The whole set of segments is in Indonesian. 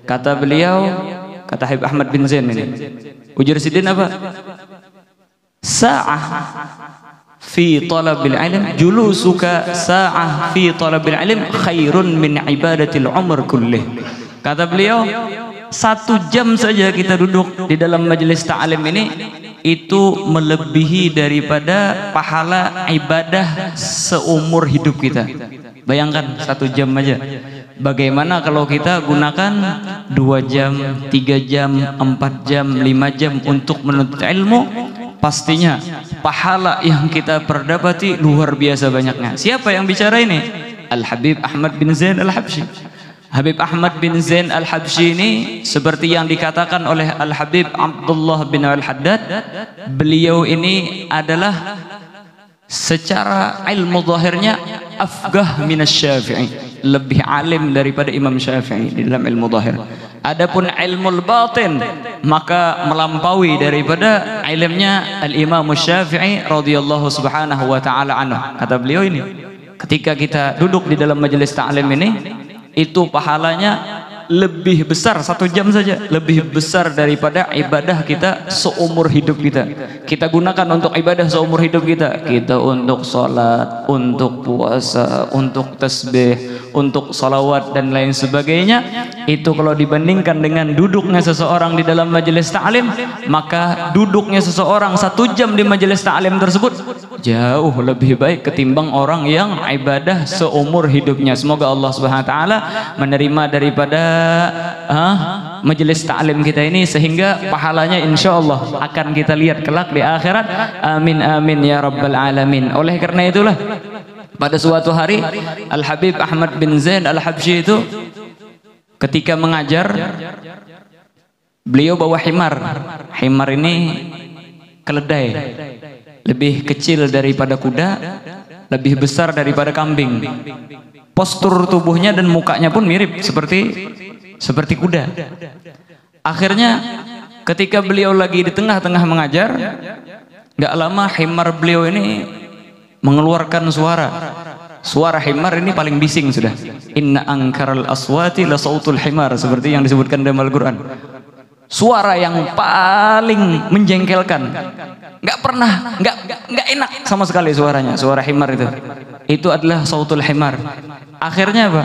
Kata beliau, kata Habib Ahmad bin Zain ini, Ujur Sidin apa? Sa'ah fi talabil ilm, julusuka sa'ah fi talabil ilm khairun min ibadatil umr kullih. Kata beliau, 1 jam saja kita duduk di dalam majelis ta'lim ini itu melebihi daripada pahala ibadah seumur hidup kita. Bayangkan 1 jam aja. Bagaimana kalau kita gunakan 2 jam, 3 jam, 4 jam, 5 jam untuk menuntut ilmu? Pastinya pahala yang kita perdapati luar biasa banyaknya. Siapa yang bicara ini? Al-Habib Ahmad bin Zain Al-Habsyi. Habib Ahmad bin Zain Al-Habsyi ini seperti yang dikatakan oleh Al-Habib Abdullah bin Al-Haddad, beliau ini adalah secara ilmu zahirnya afqah minas Syafi'i, lebih alim daripada Imam Syafi'i di dalam ilmu zahir. Adapun ilmu batin maka melampaui daripada ilmunya Al-Imam Syafi'i radhiyallahu subhanahu wa ta'ala anhu. Kata beliau ini, ketika kita duduk di dalam majelis ta'lim ini, itu pahalanya lebih besar 1 jam saja, lebih besar daripada ibadah kita seumur hidup kita. Kita gunakan untuk ibadah seumur hidup kita. Kita untuk sholat, untuk puasa, untuk tasbih, untuk salawat dan lain sebagainya. Itu kalau dibandingkan dengan duduknya seseorang di dalam majelis ta'lim, maka duduknya seseorang 1 jam di majelis ta'lim tersebut jauh lebih baik ketimbang orang yang ibadah seumur hidupnya. Semoga Allah Subhanahu wa taala menerima daripada majelis ta'lim kita ini, sehingga pahalanya insyaallah akan kita lihat kelak di akhirat. Amin amin ya rabbal alamin. Oleh karena itulah pada suatu hari Al-Habib Ahmad bin Zain Al-Habsyi itu ketika mengajar, beliau bawa himar. Himar ini keledai, lebih kecil daripada kuda, lebih besar daripada kambing. Postur tubuhnya dan mukanya pun mirip seperti kuda. Akhirnya ketika beliau lagi di tengah-tengah mengajar, nggak lama himar beliau ini mengeluarkan suara. Suara himar ini paling bising sudah. Inna angkaral aswati la sautul himar, seperti yang disebutkan dalam Al-Quran. Suara yang paling menjengkelkan, nggak enak sama sekali suaranya, suara himar itu adalah sautul himar. Akhirnya apa?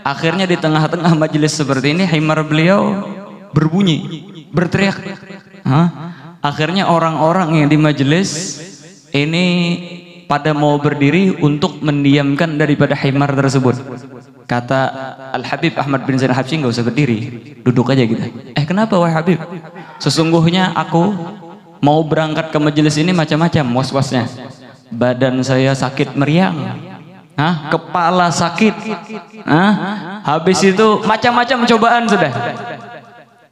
Akhirnya di tengah-tengah majelis seperti ini, himar beliau berbunyi, berteriak. Akhirnya orang-orang yang di majelis ini pada mau berdiri untuk mendiamkan daripada himar tersebut. Kata Al-Habib Ahmad bin Zain Al-Habsyi, nggak usah berdiri, duduk aja kita. Kenapa wahai Habib? Sesungguhnya aku mau berangkat ke majelis ini macam-macam was-wasnya. Badan saya sakit meriang, kepala sakit, habis itu macam-macam cobaan sudah.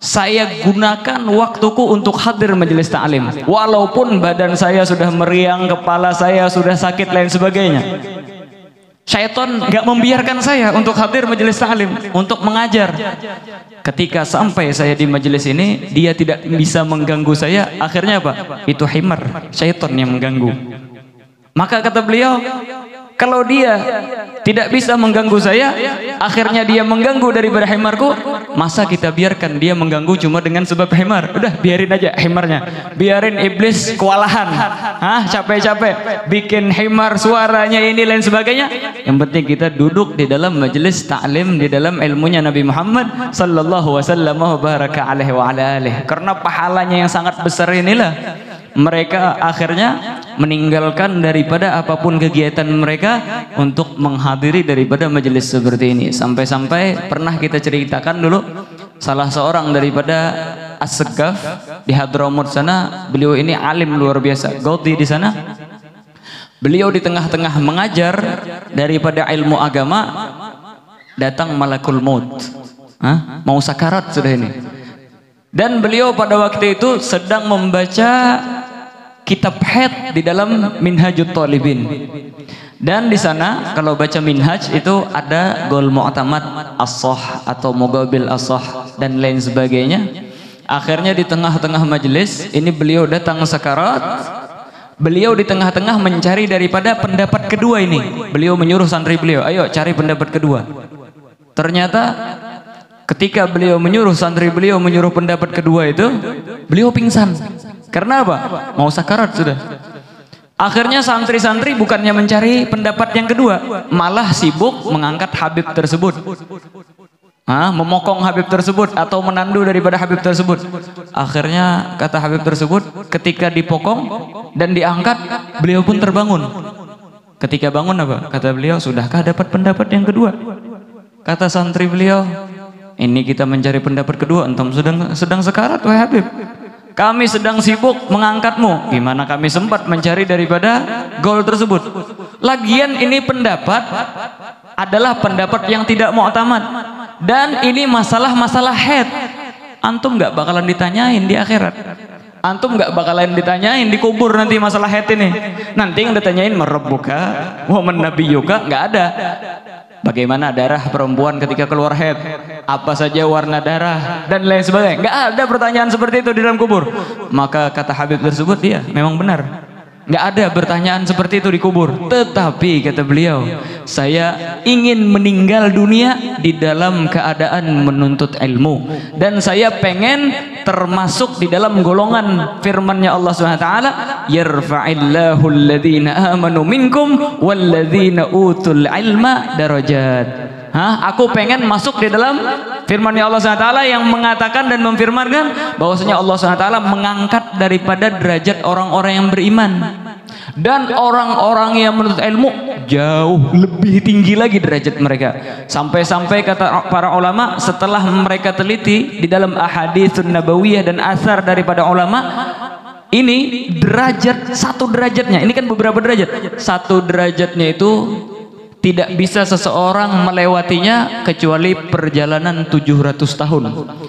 Saya gunakan waktuku untuk hadir majelis ta'lim, walaupun badan saya sudah meriang, kepala saya sudah sakit, lain sebagainya. Syaitan nggak membiarkan saya untuk hadir majelis ta'lim, untuk mengajar. Ketika sampai saya di majelis ini, dia tidak bisa mengganggu saya. Akhirnya apa? Itu himar, syaitan yang mengganggu. Maka kata beliau, kalau dia tidak bisa mengganggu saya, akhirnya dia mengganggu daripada himarku, masa kita biarkan dia mengganggu cuma dengan sebab himar? Udah biarin aja himarnya, biarin iblis kewalahan, capek-capek bikin himar suaranya ini lain sebagainya. Yang penting kita duduk di dalam majelis ta'lim, di dalam ilmunya Nabi Muhammad sallallahu wasallam wa baraka alaihi wa ala alihi. Karena pahalanya yang sangat besar inilah mereka akhirnya meninggalkan daripada apapun kegiatan mereka untuk menghadiri daripada majelis seperti ini. Sampai-sampai pernah kita ceritakan dulu, salah seorang daripada As-Segaf di Hadramaut sana, beliau ini alim luar biasa, Gaudi di sana. Beliau di tengah-tengah mengajar daripada ilmu agama, datang malakul maut, mau sakarat sudah ini. Dan beliau pada waktu itu sedang membaca kitab Hadz di dalam Minhajut Thalibin. Dan di sana kalau baca Minhaj itu ada Gol Mu'tamad As-Shah atau Mugabil As-Shah dan lain sebagainya. Akhirnya di tengah-tengah majelis ini beliau datang sakarat. Beliau di tengah-tengah mencari daripada pendapat kedua ini. Beliau menyuruh santri beliau, ayo cari pendapat kedua. Ternyata Ketika beliau menyuruh santri beliau menyuruh pendapat kedua itu, beliau pingsan. Karena apa? Mau sakarat sudah. Akhirnya santri-santri bukannya mencari pendapat yang kedua, malah sibuk mengangkat Habib tersebut. Memokong Habib tersebut atau menandu daripada Habib tersebut. Akhirnya kata Habib tersebut, ketika dipokong dan diangkat, beliau pun terbangun. Ketika bangun apa? Kata beliau, sudahkah dapat pendapat yang kedua? Kata santri beliau, ini kita mencari pendapat kedua, entam sedang sekarat wahai Habib. Kami sedang sibuk mengangkatmu. Gimana kami sempat mencari daripada gol tersebut? Lagian ini pendapat adalah pendapat yang tidak mu'tamad. Dan ini masalah-masalah haid. Antum nggak bakalan ditanyain di akhirat. Antum nggak bakalan ditanyain di kubur nanti masalah haid ini. Nanti yang ditanyain marabbuka wa man nabiyyuka, nggak ada. Bagaimana darah perempuan ketika keluar haid? Apa saja warna darah dan lain sebagainya. Nggak ada pertanyaan seperti itu di dalam kubur. Maka kata Habib tersebut, dia memang benar. Nggak ada pertanyaan seperti itu di kubur. Tetapi kata beliau, saya ingin meninggal dunia di dalam keadaan menuntut ilmu, dan saya pengen termasuk di dalam golongan firman-Nya Allah Subhanahu wa taala, yarfa'illahu alladhina amanu minkum walladzina utul ilma darajat. Aku pengen masuk di dalam firman-Nya Allah SWT yang mengatakan dan memfirmankan bahwasanya Allah SWT mengangkat daripada derajat orang-orang yang beriman, dan orang-orang yang menuntut ilmu jauh lebih tinggi lagi derajat mereka. Sampai-sampai kata para ulama, setelah mereka teliti di dalam ahaditsun nabawiyah dan asar daripada ulama, ini derajat, satu derajatnya, ini kan beberapa derajat, satu derajatnya itu tidak bisa seseorang melewatinya kecuali perjalanan 700 tahun.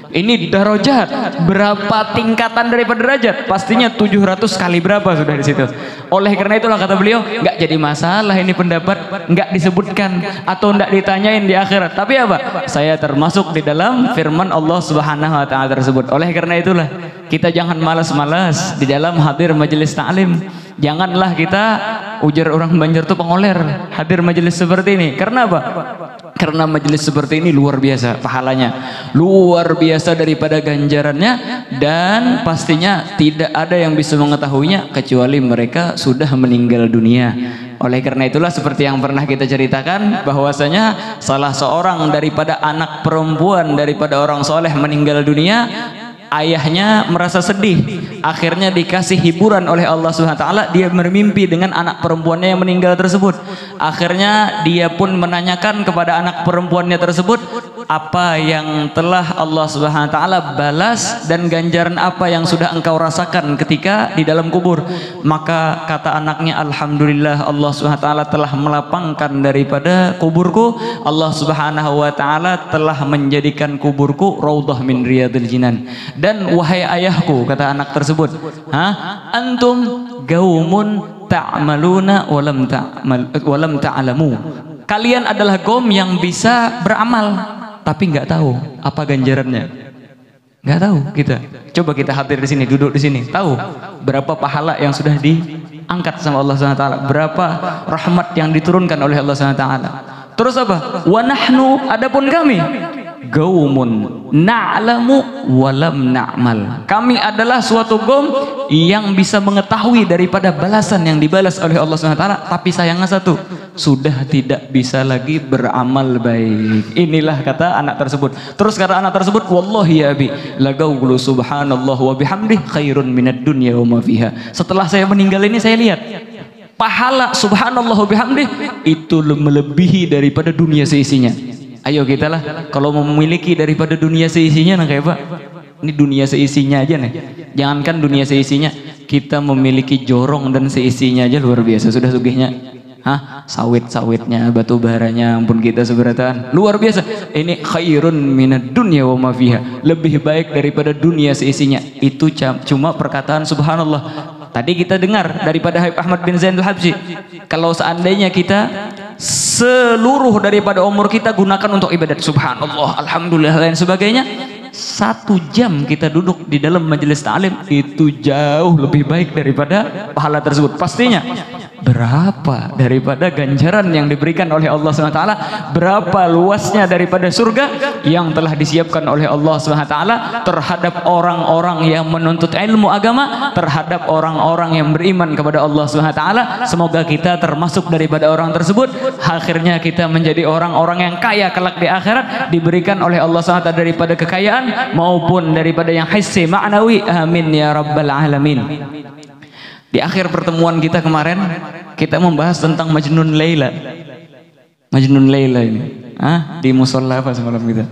Ini darajat, berapa tingkatan daripada derajat? Pastinya 700 kali berapa sudah di situ. Oleh karena itulah kata beliau, nggak jadi masalah ini pendapat nggak disebutkan atau nggak ditanyain di akhirat. Tapi apa? Saya termasuk di dalam firman Allah Subhanahu wa taala tersebut. Oleh karena itulah kita jangan malas-malas di dalam hadir majelis ta'lim. Janganlah kita, ujar orang Banjar tuh pengoler, hadir majelis seperti ini. Karena apa? Karena majelis seperti ini luar biasa pahalanya, luar biasa daripada ganjarannya, dan pastinya tidak ada yang bisa mengetahuinya kecuali mereka sudah meninggal dunia. Oleh karena itulah seperti yang pernah kita ceritakan bahwasanya salah seorang daripada anak perempuan daripada orang soleh meninggal dunia, ayahnya merasa sedih, akhirnya dikasih hiburan oleh Allah Subhanahu wa taala. Dia bermimpi dengan anak perempuannya yang meninggal tersebut. Akhirnya dia pun menanyakan kepada anak perempuannya tersebut, apa yang telah Allah Subhanahu wa taala balas dan ganjaran apa yang sudah engkau rasakan ketika di dalam kubur. Maka kata anaknya, alhamdulillah Allah Subhanahu wa taala telah melapangkan daripada kuburku. Allah Subhanahu wa taala telah menjadikan kuburku raudhah min riyadil jinan. Dan wahai ayahku, kata anak tersebut, antum gaumun ta'maluna walam ta'lamu. Kalian adalah kaum yang bisa beramal tapi nggak tahu apa ganjarannya. Nggak tahu kita. Coba kita hadir di sini, duduk di sini, tahu berapa pahala yang sudah diangkat sama Allah Subhanahu wa taala, berapa rahmat yang diturunkan oleh Allah Subhanahu wa taala. Terus apa? Wa nahnu, adapun kami, gaumun na'lamu walam na'mal. Kami adalah suatu kaum yang bisa mengetahui daripada balasan yang dibalas oleh Allah Subhanahu wa taala, tapi sayangnya satu, sudah tidak bisa lagi beramal baik. Inilah kata anak tersebut. Terus kata anak tersebut, wallahi ya abi lagaulu subhanallah wa bihamdih khairun minad dunya wa ma fiha. Setelah saya meninggal ini saya lihat pahala subhanallah wa bihamdih itu melebihi daripada dunia seisinya. Ayo kita lah kalau mau memiliki daripada dunia seisinya, nah kayak Pak, ini dunia seisinya aja nih, jangankan dunia seisinya, kita memiliki jorong dan seisinya aja luar biasa sudah sugihnya. Sawit-sawitnya, batu baranya, ampun kita seberatan luar biasa. Ini khairun minad dunya wa ma fiha, lebih baik daripada dunia seisinya. Itu cuma perkataan subhanallah. Tadi kita dengar daripada Habib Ahmad bin Zainal Habsyi, kalau seandainya kita seluruh daripada umur kita gunakan untuk ibadat subhanallah, alhamdulillah dan sebagainya, 1 jam kita duduk di dalam majelis ta'lim itu jauh lebih baik daripada pahala tersebut pastinya. berapa daripada ganjaran yang diberikan oleh Allah SWT, berapa luasnya daripada surga yang telah disiapkan oleh Allah SWT terhadap orang-orang yang menuntut ilmu agama, terhadap orang-orang yang beriman kepada Allah SWT. Semoga kita termasuk daripada orang tersebut, akhirnya kita menjadi orang-orang yang kaya kelak di akhirat, diberikan oleh Allah SWT daripada kekayaan maupun daripada yang hissi ma'nawi. Amin ya rabbal alamin. Di akhir pertemuan kita kemarin, kita membahas tentang Majnun Laila. Majnun Laila ini, di musola apa semalam kita?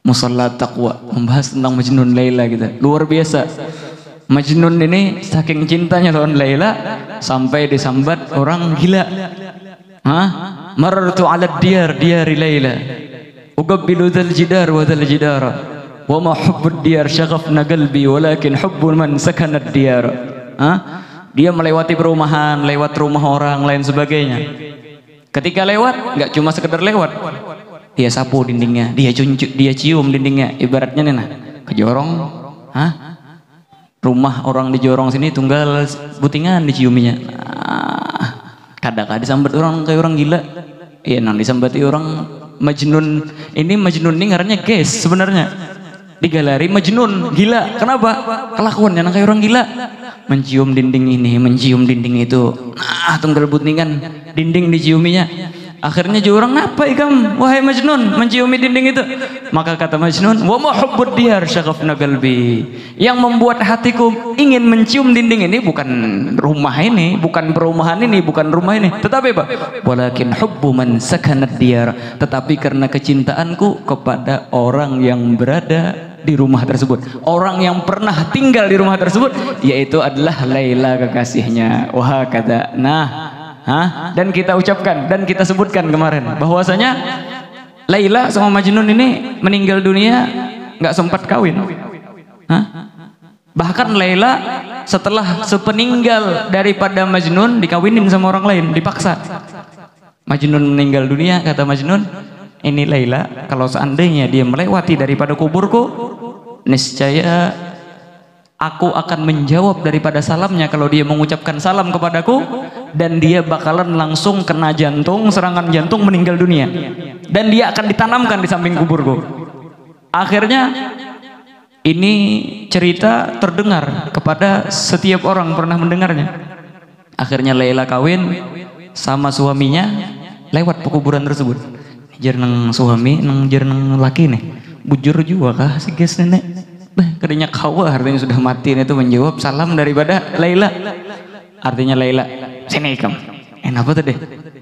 Musola Taqwa. Membahas tentang Majnun Laila kita. Luar biasa. Majnun ini saking cintanya lawan Laila sampai disambat orang gila. Marartu 'ala diyari Laila. Uqabbilu dzal jidar wa dzal jidara. Wa ma hubbud diyar syaghafna qalbi walakin hubbu man sakana diyar. Dia melewati perumahan, lewat rumah orang lain sebagainya. Ketika lewat, nggak cuma sekedar lewat, dia sapu dindingnya, dia cium dindingnya. Ibaratnya nih nah, ke jorong, rumah orang di jorong sini tunggal butingan diciuminya. Kadang-kadang disambat orang kayak orang gila. Iya, nang disambati orang Majnun. Ini Majnun ini ngarannya guys sebenarnya. Di galeri Majnun, gila. Kenapa? Kelakuannya nang kayak orang gila. Mencium dinding ini, mencium dinding itu. Tunggal butingan, dinding diciuminya. Akhirnya juga orang, "Napa ikam wahai Majnun menciumi dinding itu?" Maka kata Majnun, "Wa ma hubbud diyar syaghafna qalbi." Yang membuat hatiku ingin mencium dinding ini bukan rumah ini, bukan perumahan ini, bukan rumah ini, tetapi apa? Walakin hubbu man sakanad diyar. Tetapi karena kecintaanku kepada orang yang berada di rumah tersebut, orang yang pernah tinggal di rumah tersebut, yaitu adalah Laila kekasihnya. Wah kata, dan kita ucapkan dan kita sebutkan kemarin bahwasanya Laila sama Majnun ini meninggal dunia nggak sempat kawin. Bahkan Laila setelah sepeninggal daripada Majnun dikawinin sama orang lain, dipaksa. Majnun meninggal dunia, kata Majnun, "Ini Laila kalau seandainya dia melewati daripada kuburku, niscaya aku akan menjawab daripada salamnya kalau dia mengucapkan salam kepadaku, dan dia bakalan langsung kena jantung, serangan jantung, meninggal dunia, dan dia akan ditanamkan di samping kuburku." Akhirnya ini cerita terdengar kepada setiap orang pernah mendengarnya. Akhirnya Laila kawin sama suaminya lewat pekuburan tersebut. Jar nang suami nang jar nang laki nih, bujur juga kah si guys nenek? Kadinya kawa, artinya sudah mati itu menjawab salam daripada Laila. Artinya Laila, "Sini ikam. Apa tadi?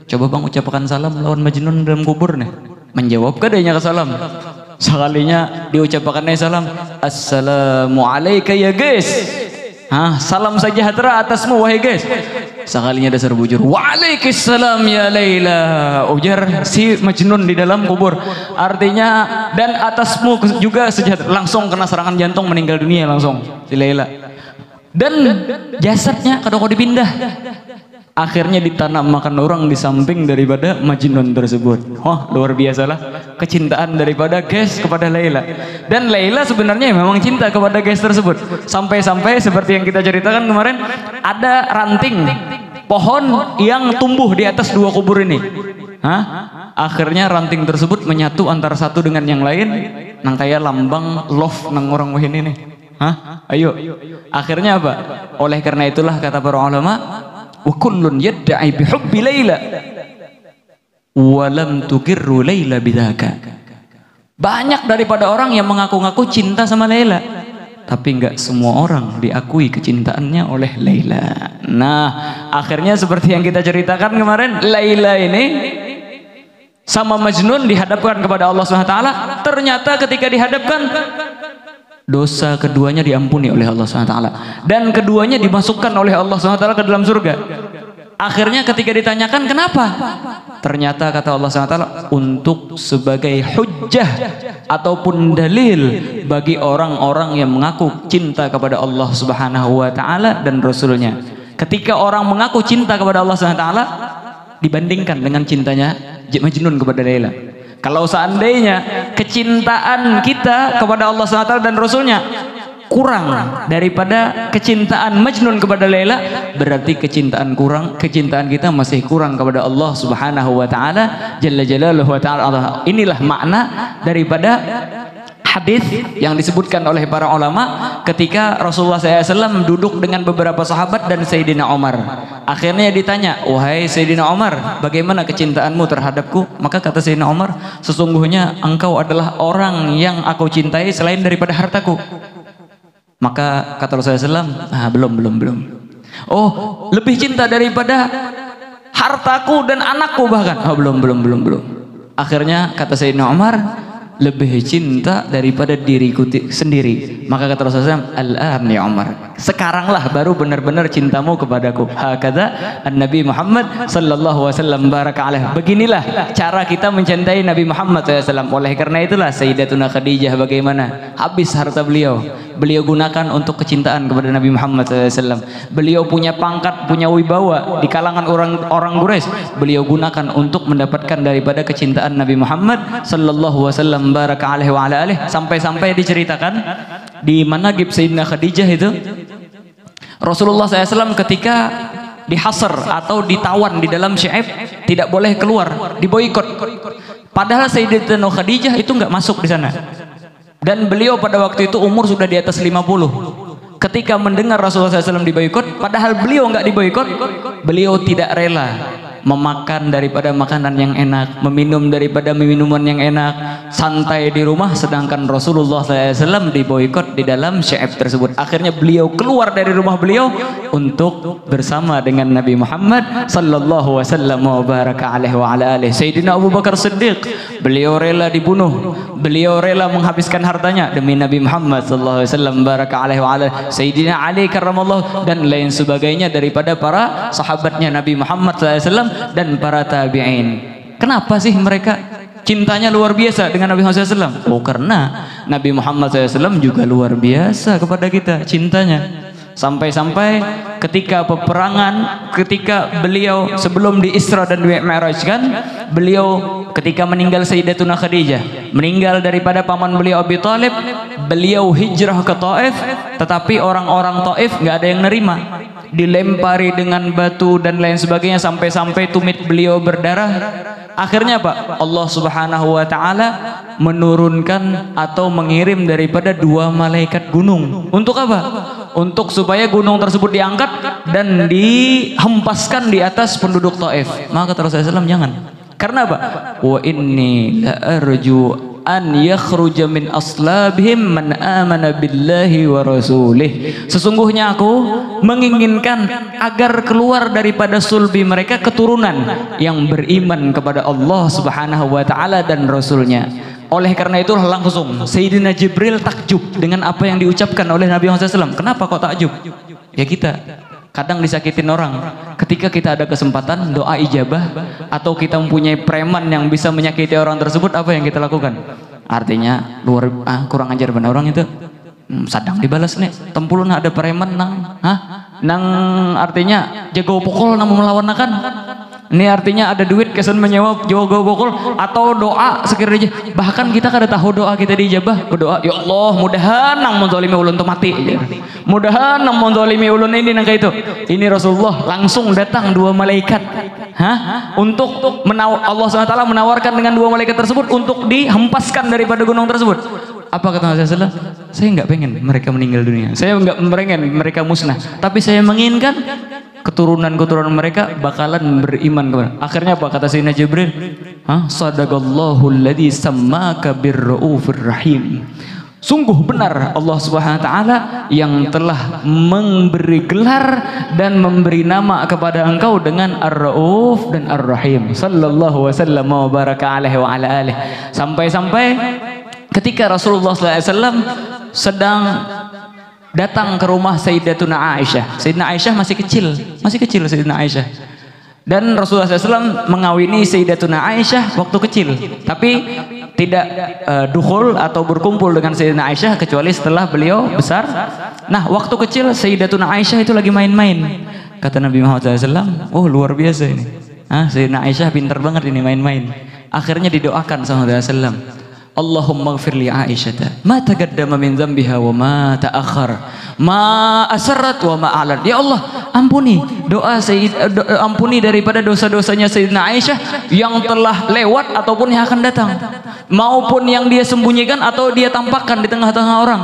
Coba bang ucapkan salam lawan Majnun dalam kubur nih." Menjawab kadanya ke salam. Sekalinya diucapkannya salam, "Assalamu alayka ya guys." Salam sejahtera atasmu wahai guys. Sekalinya dasar bujur, "Waalaikumsalam ya Laila." Ujar si Majnun di dalam kubur. Artinya, dan atasmu juga sejahtera. Langsung kena serangan jantung, meninggal dunia langsung si Laila. Dan jasadnya kadang dipindah. Akhirnya ditanam makan orang di samping daripada Majnun tersebut. Luar biasalah kecintaan daripada guys kepada Laila. Dan Laila sebenarnya memang cinta kepada guys tersebut. Sampai-sampai seperti yang kita ceritakan kemarin, ada ranting pohon yang tumbuh di atas dua kubur ini. Akhirnya ranting tersebut menyatu antara satu dengan yang lain, nang kayak lambang love nang orang wahini nih. Ayo. Akhirnya apa? Oleh karena itulah kata para ulama, wa kullun yadda'i bihubbi Laila wa lam tuqirru Laila bidzaka. Banyak daripada orang yang mengaku-ngaku cinta sama Laila, tapi enggak semua orang diakui kecintaannya oleh Laila. Nah, akhirnya seperti yang kita ceritakan kemarin, Laila ini sama Majnun dihadapkan kepada Allah SWT. Ternyata ketika dihadapkan, dosa keduanya diampuni oleh Allah SWT, dan keduanya dimasukkan oleh Allah SWT ke dalam surga. Akhirnya ketika ditanyakan kenapa, ternyata kata Allah SWT, untuk sebagai hujjah ataupun dalil bagi orang-orang yang mengaku cinta kepada Allah Subhanahu wa Ta'ala dan Rasulnya. Ketika orang mengaku cinta kepada Allah SWT, dibandingkan dengan cintanya Majnun kepada Laila. Kalau seandainya kecintaan kita kepada Allah SWT dan Rasulnya kurang daripada kecintaan Majnun kepada Laila, berarti kecintaan kita masih kurang kepada Allah Subhanahu wa taala jalla jalaluhu wa ta'ala. Inilah makna daripada hadis yang disebutkan oleh para ulama ketika Rasulullah SAW duduk dengan beberapa sahabat dan Sayyidina Umar. Akhirnya ditanya, wahai Sayyidina Umar, bagaimana kecintaanmu terhadapku? Maka kata Sayyidina Umar, sesungguhnya engkau adalah orang yang aku cintai selain daripada hartaku. Maka kata Rasulullah SAW, belum. Oh, lebih cinta daripada hartaku dan anakku bahkan? Oh, belum. Akhirnya kata Sayyidina Umar, lebih cinta daripada diriku sendiri. Maka kata Rasulullah SAW, al-an ya Umar, sekaranglah baru benar-benar cintamu kepadaku. Hakadha an-Nabi Muhammad sallallahu alaihi wasallam baraka alaih. Beginilah cara kita mencintai Nabi Muhammad SAW. Oleh karena itulah Sayyidatuna Khadijah bagaimana? Habis harta beliau gunakan untuk kecintaan kepada Nabi Muhammad SAW. Beliau punya pangkat, punya wibawa di kalangan orang Quraisy, beliau gunakan untuk mendapatkan daripada kecintaan Nabi Muhammad sallallahu alaihi wasallam baraka alaihi wa ala alihi. Sampai-sampai diceritakan di manaqib Sayyidina Khadijah itu, Rasulullah SAW ketika dihasar atau ditawan di dalam Syi'ab tidak boleh keluar, diboikot. Padahal Sayyidatuna Khadijah itu nggak masuk di sana. Dan beliau pada waktu itu umur sudah di atas 50. Ketika mendengar Rasulullah SAW diboikot, padahal beliau nggak diboikot, beliau tidak rela memakan daripada makanan yang enak, meminum daripada minuman yang enak, santai di rumah, sedangkan Rasulullah SAW diboikot di dalam Syi'ab tersebut. Akhirnya beliau keluar dari rumah beliau untuk bersama dengan Nabi Muhammad sallallahu wasallam wa baraka alaihi wa ala alihi. Sayyidina Abu Bakar Siddiq, beliau rela dibunuh, beliau rela menghabiskan hartanya demi Nabi Muhammad sallallahu alaihi wasallam baraka alaihi wa ala alihi. Sayyidina Ali karramallahu dan lain sebagainya daripada para sahabatnya Nabi Muhammad sallallahu alaihi wasallam dan para tabi'in. Kenapa sih mereka cintanya luar biasa dengan Nabi Muhammad SAW? Oh, karena Nabi Muhammad SAW juga luar biasa kepada kita cintanya. Sampai-sampai ketika peperangan, ketika beliau sebelum di Isra dan di Mi'rajkan, beliau ketika meninggal Sayyidatuna Khadijah, meninggal daripada paman beliau Abi Thalib, beliau hijrah ke Taif, tetapi orang-orang Taif nggak ada yang nerima, dilempari dengan batu dan lain sebagainya, sampai-sampai tumit beliau berdarah. Akhirnya Pak, Allah Subhanahu wa taala menurunkan atau mengirim daripada 2 malaikat gunung. Untuk apa? Untuk supaya gunung tersebut diangkat dan dihempaskan di atas penduduk Taif. Maka kata Rasulullah SAW, jangan. Karena apa? Wa inni la arju an yakhruja min aslabihim man amana billahi wa rasulih. Sesungguhnya aku menginginkan agar keluar daripada sulbi mereka keturunan yang beriman kepada Allah Subhanahu wa taala dan rasulnya. Oleh karena itu langsung Sayyidina Jibril takjub dengan apa yang diucapkan oleh Nabi Muhammad SAW. Kenapa kok takjub? Ya kita kadang disakitin orang. Ketika kita ada kesempatan doa ijabah atau kita mempunyai preman yang bisa menyakiti orang tersebut, apa yang kita lakukan? Artinya kurang ajar benar orang itu. Sadang dibalas nih. Tempulun ada preman nang artinya jago pukul nang melawan-akan. Ini artinya ada duit kesan menyewa jago pukul atau doa sekiranya. Bahkan kita kada tahu doa kita dijabah, berdoa ya Allah mudahan nang menzalimi ulun tuh mati. Mudahan nang menzalimi ulun ini nang kayak itu. Ini Rasulullah langsung datang 2 malaikat. Untuk Allah SWT menawarkan dengan 2 malaikat tersebut untuk dihempaskan daripada gunung tersebut. Apa kata Rasulullah? Saya nggak pengen mereka meninggal dunia. Saya nggak pengen mereka musnah. Tapi saya menginginkan keturunan mereka bakalan beriman kepada. Akhirnya apa kata Sayyidina Jibril? Sadaqallahu alladzi sammaka birraufir rahim. Sungguh benar Allah Subhanahu wa taala yang telah memberi gelar dan memberi nama kepada engkau dengan Ar-Rauf dan Ar-Rahim. Sallallahu wasallam wa baraka alaihi wa ala alihi. Sampai-sampai ketika Rasulullah SAW sedang datang ke rumah Sayyidatuna Aisyah. Sayyidina Aisyah masih kecil Sayyidina Aisyah. Dan Rasulullah SAW mengawini Sayyidatuna Aisyah waktu kecil, tapi tidak dukhul atau berkumpul dengan Sayyidina Aisyah kecuali setelah beliau besar. Nah, waktu kecil Sayyidatuna Aisyah itu lagi main-main. Kata Nabi Muhammad SAW, oh luar biasa ini. Sayyidina Aisyah pintar banget ini main-main. Akhirnya didoakan sama Rasulullah SAW. Allahumma ighfir li Aisyah ma taqaddama min dhanbiha wa ma ta'akhkhar ma asarrat wa ma a'lan. Ya Allah, ampuni ampuni daripada dosa-dosanya Sayyidina Aisyah yang telah lewat ataupun yang akan datang, maupun yang dia sembunyikan atau dia tampakkan di tengah-tengah orang.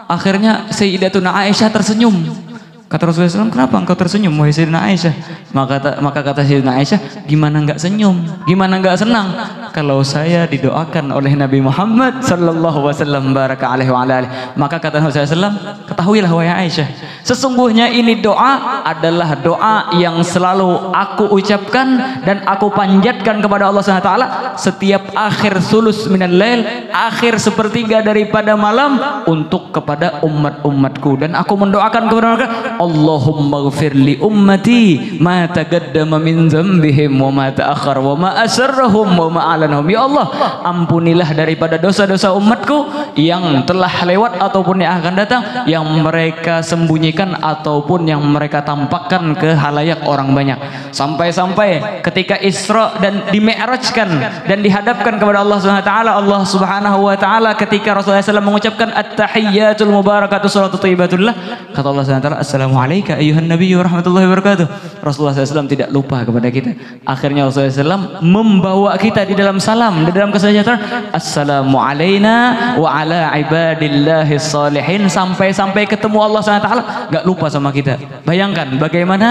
Akhirnya Sayyidatuna Aisyah tersenyum. Kata Rasulullah SAW, kenapa engkau tersenyum wahai Sayyidina Aisyah? Maka kata Sayyidina Aisyah, gimana enggak senyum, gimana enggak senang kalau saya didoakan oleh Nabi Muhammad sallallahu wasallam baraka alaihi wa alihi. Maka kata Rasulullah SAW, ketahuilah wahai Aisyah, sesungguhnya ini doa adalah doa yang selalu aku ucapkan dan aku panjatkan kepada Allah Subhanahu wa taala setiap akhir sulus minal lail, akhir sepertiga daripada malam, untuk kepada umat-umatku, dan aku mendoakan kepada mereka, Allahumma ighfir li ummati ma taqaddama min dzambihim wa ma ta'akhkhar wa ma asarrahum wa ma a'lanahum. Ya Allah, ampunilah daripada dosa-dosa umatku yang telah lewat ataupun yang akan datang, yang mereka sembunyikan ataupun yang mereka tampakkan ke halayak orang banyak. Sampai-sampai ketika Isra dan dimi'rajkan dan dihadapkan kepada Allah Subhanahu wa taala, Allah Subhanahu wa taala ketika Rasulullah SAW mengucapkan at-tahiyyatul mubarakatuh salatu thayyibatullah, kata Allah Subhanahu wa taala, assalamualaikum ayuhan nabiyyu warahmatullahi wabarakatuh. Rasulullah SAW tidak lupa kepada kita. Akhirnya Rasulullah SAW membawa kita di dalam salam, di dalam kesejahteraan, assalamu alaina wa ala ibadillahi salihin, sampai ketemu Allah SWT gak lupa sama kita. Bayangkan bagaimana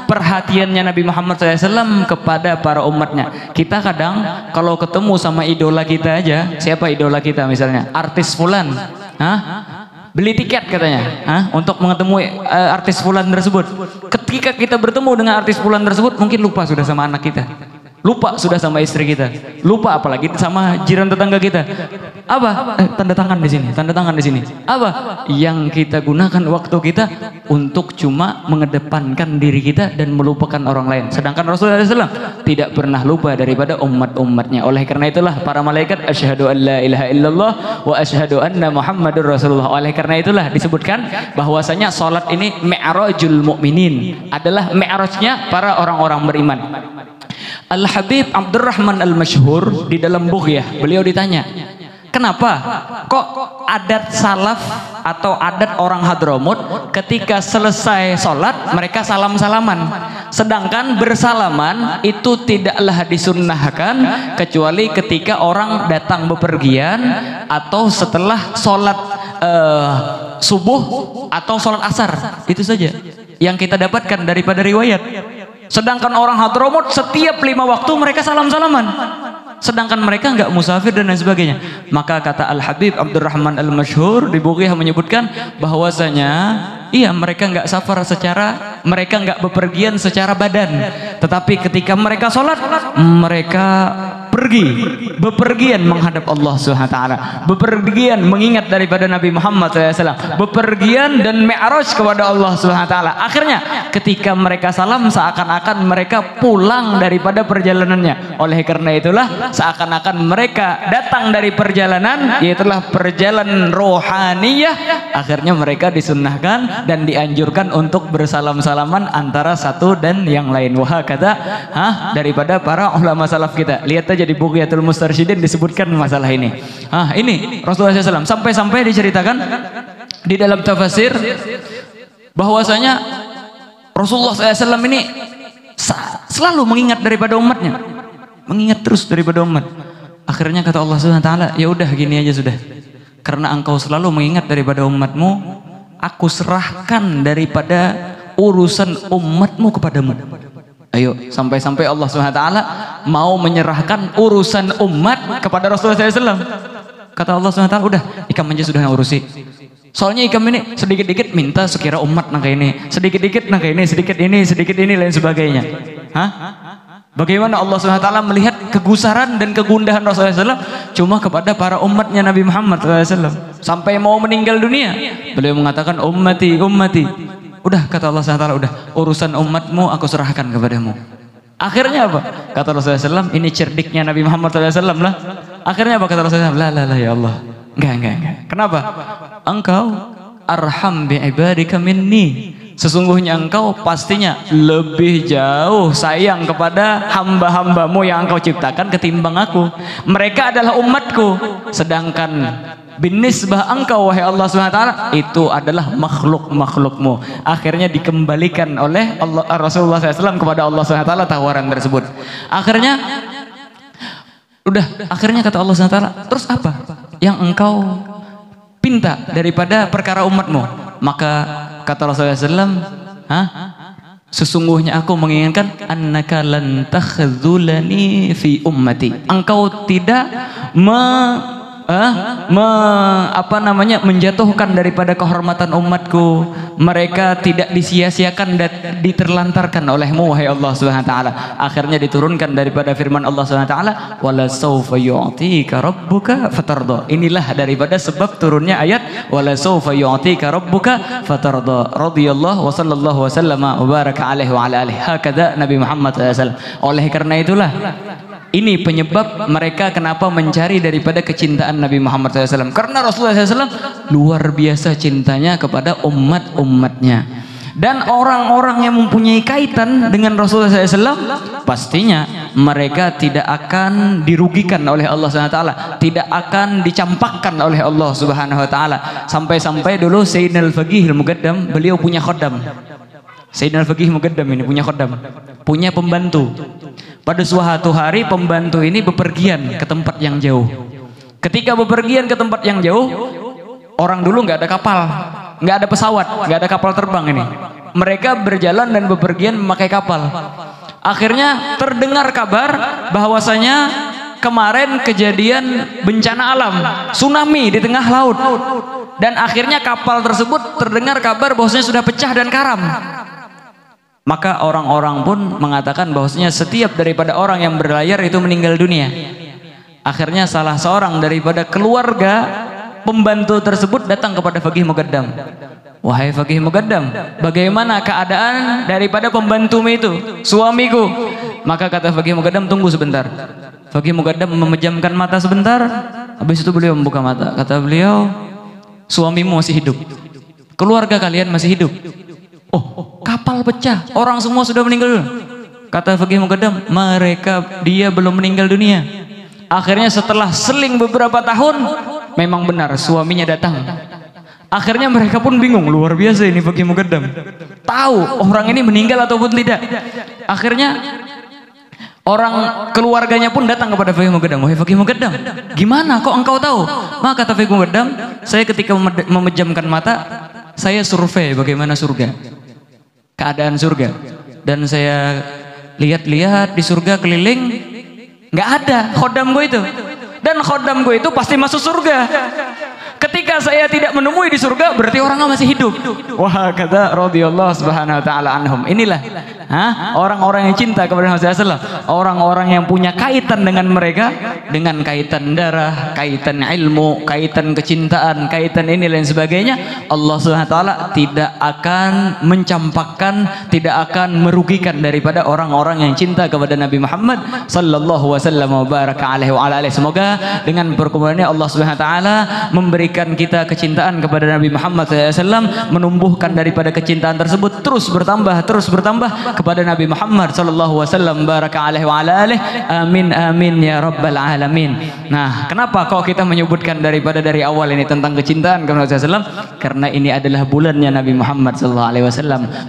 perhatiannya Nabi Muhammad SAW kepada para umatnya. Kita kadang kalau ketemu sama idola kita aja, siapa idola kita misalnya, artis fulan, beli tiket katanya untuk mengemui artis fulan tersebut. Ketika kita bertemu dengan artis fulan tersebut, mungkin lupa sudah sama anak kita, lupa sudah sama istri kita, lupa apalagi sama jiran tetangga kita. Apa? Tanda tangan di sini, tanda tangan di sini. Apa? Yang kita gunakan waktu kita untuk cuma mengedepankan diri kita dan melupakan orang lain. Sedangkan Rasulullah SAW tidak pernah lupa daripada umat-umatnya. Oleh karena itulah para malaikat asyhadu an la ilaha illallah wa asyhadu anna Muhammadur Rasulullah. Oleh karena itulah disebutkan bahwasanya salat ini mi'rajul mukminin, adalah mi'rajnya para orang-orang beriman. Al-Habib Abdurrahman Al-Masyhur di dalam Bughyah, beliau ditanya, kenapa kok adat salaf atau adat orang Hadramut ketika selesai sholat mereka salam-salaman, sedangkan bersalaman itu tidaklah disunnahkan kecuali ketika orang datang bepergian atau setelah sholat subuh atau sholat asar. Itu saja yang kita dapatkan daripada riwayat. Sedangkan orang Hadramut setiap 5 waktu mereka salam-salaman, sedangkan mereka enggak musafir dan lain sebagainya. Maka kata Al-Habib Abdurrahman Al-Masyhur di Bughyah menyebutkan bahwasanya iya, mereka enggak safar secara, mereka enggak bepergian secara badan, tetapi ketika mereka sholat mereka pergi, bepergian menghadap Allah Subhanahu wa taala, bepergian mengingat daripada Nabi Muhammad SAW, bepergian dan mi'raj kepada Allah Subhanahu wa taala. Akhirnya ketika mereka salam seakan-akan mereka pulang daripada perjalanannya. Oleh karena itulah seakan-akan mereka datang dari perjalanan, yaitulah perjalanan rohaniyah. Akhirnya mereka disunnahkan dan dianjurkan untuk bersalam-salaman antara satu dan yang lain. Wah, kata daripada para ulama salaf kita. Lihat aja di Bughyatul Mustarsyidin disebutkan masalah ini. Ini Rasulullah SAW sampai-sampai diceritakan di dalam tafsir bahwasanya Rasulullah SAW ini selalu mengingat daripada umatnya, mengingat terus daripada umat. Akhirnya kata Allah Subhanahu wa taala, ya udah gini aja sudah, karena engkau selalu mengingat daripada umatmu, aku serahkan daripada urusan umatmu kepadamu. Ayo, sampai-sampai Allah SWT mau menyerahkan urusan umat kepada Rasulullah SAW. Kata Allah SWT, udah ikam aja sudah ngurusi. Soalnya ikam ini sedikit-dikit minta sekira umat nangka ini, sedikit-dikit nangka ini, sedikit ini lain sebagainya. Bagaimana Allah SWT melihat kegusaran dan kegundahan Rasulullah SAW cuma kepada para umatnya Nabi Muhammad SAW. Sampai mau meninggal dunia, beliau mengatakan ummati, ummati. Udah, kata Allah SWT, udah urusan umatmu aku serahkan kepadamu. Akhirnya apa? Kata Rasulullah SAW, ini cerdiknya Nabi Muhammad SAW lah. Akhirnya apa kata Rasulullah SAW? La ya Allah, enggak. Kenapa? Engkau arham bi ibadika minni, sesungguhnya engkau pastinya lebih jauh sayang kepada hamba-hambamu yang engkau ciptakan ketimbang aku. Mereka adalah umatku, sedangkan binisbah engkau wahai Allah SWT itu adalah makhluk-makhlukmu. Akhirnya dikembalikan oleh Rasulullah SAW kepada Allah SWT tawaran tersebut. Akhirnya kata Allah SWT, terus apa yang engkau pinta daripada perkara umatmu? Maka kata Rasulullah SAW, sesungguhnya aku menginginkan annaka lan takhdzulani fi ummati. Engkau tidak menjatuhkan daripada kehormatan umatku. Mereka tidak disia-siakan dan diterlantarkan olehmu wahai Allah Subhanahu wa taala. Akhirnya diturunkan daripada firman Allah Subhanahu wa taala, wala sawfa yu'tika rabbuka fatarda. Inilah daripada sebab turunnya ayat wala sawfa yu'tika rabbuka fatarda. Radhiyallahu wa sallallahu wa sallama wa baraka alaihi wa ala alihi. Hakadha Nabi Muhammad SAW. Oleh karena itulah ini penyebab mereka kenapa mencari daripada kecintaan Nabi Muhammad SAW. Karena Rasulullah SAW luar biasa cintanya kepada umat-umatnya. Dan orang-orang yang mempunyai kaitan dengan Rasulullah SAW, pastinya mereka tidak akan dirugikan oleh Allah SWT, tidak akan dicampakkan oleh Allah Subhanahu Wa Taala. Sampai-sampai dulu Sayyidina Al-Faqih Al-Muqaddam, beliau punya khodam. Sayyidina Al-Faqih Al-Muqaddam ini punya khodam, punya pembantu. Pada suatu hari pembantu ini bepergian ke tempat yang jauh. Ketika bepergian ke tempat yang jauh, orang dulu nggak ada kapal, nggak ada pesawat, nggak ada kapal terbang ini. Mereka berjalan dan bepergian memakai kapal. Akhirnya terdengar kabar bahwasanya kemarin kejadian bencana alam, tsunami di tengah laut. Dan akhirnya kapal tersebut terdengar kabar bahwasanya sudah pecah dan karam. Maka orang-orang pun mengatakan bahwasanya setiap daripada orang yang berlayar itu meninggal dunia. Akhirnya salah seorang daripada keluarga pembantu tersebut datang kepada Faqih Muqaddam. Wahai Faqih Muqaddam, bagaimana keadaan daripada pembantumu itu, suamiku? Maka kata Faqih Muqaddam, tunggu sebentar. Faqih Muqaddam memejamkan mata sebentar. Habis itu beliau membuka mata. Kata beliau, suamimu masih hidup, keluarga kalian masih hidup. Oh, kapal pecah, orang semua sudah meninggal. Kata Faqih Muqaddam, dia belum meninggal dunia. Akhirnya setelah seling beberapa tahun, memang benar suaminya datang. Akhirnya mereka pun bingung, luar biasa ini Faqih Muqaddam, tahu orang ini meninggal ataupun tidak. Akhirnya orang keluarganya pun datang kepada Faqih Muqaddam. Wahai Faqih Muqaddam, gimana kok engkau tahu? Maka kata Faqih Muqaddam, saya ketika memejamkan mata, saya survei bagaimana surga, keadaan surga, dan saya lihat-lihat di surga keliling, nggak ada khodam gue itu, dan khodam gue itu pasti masuk surga. Ketika saya tidak menemui di surga, berarti orangnya masih hidup. Wah, kata radhiyallahu subhanahu wa ta'ala anhum. Inilah orang-orang yang cinta kepada Rasulullah SAW, orang-orang yang punya kaitan dengan mereka, dengan kaitan darah, kaitan ilmu, kaitan kecintaan, kaitan ini dan sebagainya. Allah subhanahu wa ta'ala tidak akan mencampakkan, tidak akan merugikan daripada orang-orang yang cinta kepada Nabi Muhammad sallallahu wasallam wa baraka alaihi wa ala alihi. Semoga dengan perkumpulannya Allah subhanahu wa ta'ala memberikan kita kecintaan kepada Nabi Muhammad SAW, menumbuhkan daripada kecintaan tersebut terus bertambah kepada Nabi Muhammad SAW, baraka alaihi wa ala alihi. Amin amin ya rabbal alamin. Nah, kenapa kok kita menyebutkan dari awal ini tentang kecintaan kepada Rasulullah SAW? Karena ini adalah bulannya Nabi Muhammad SAW,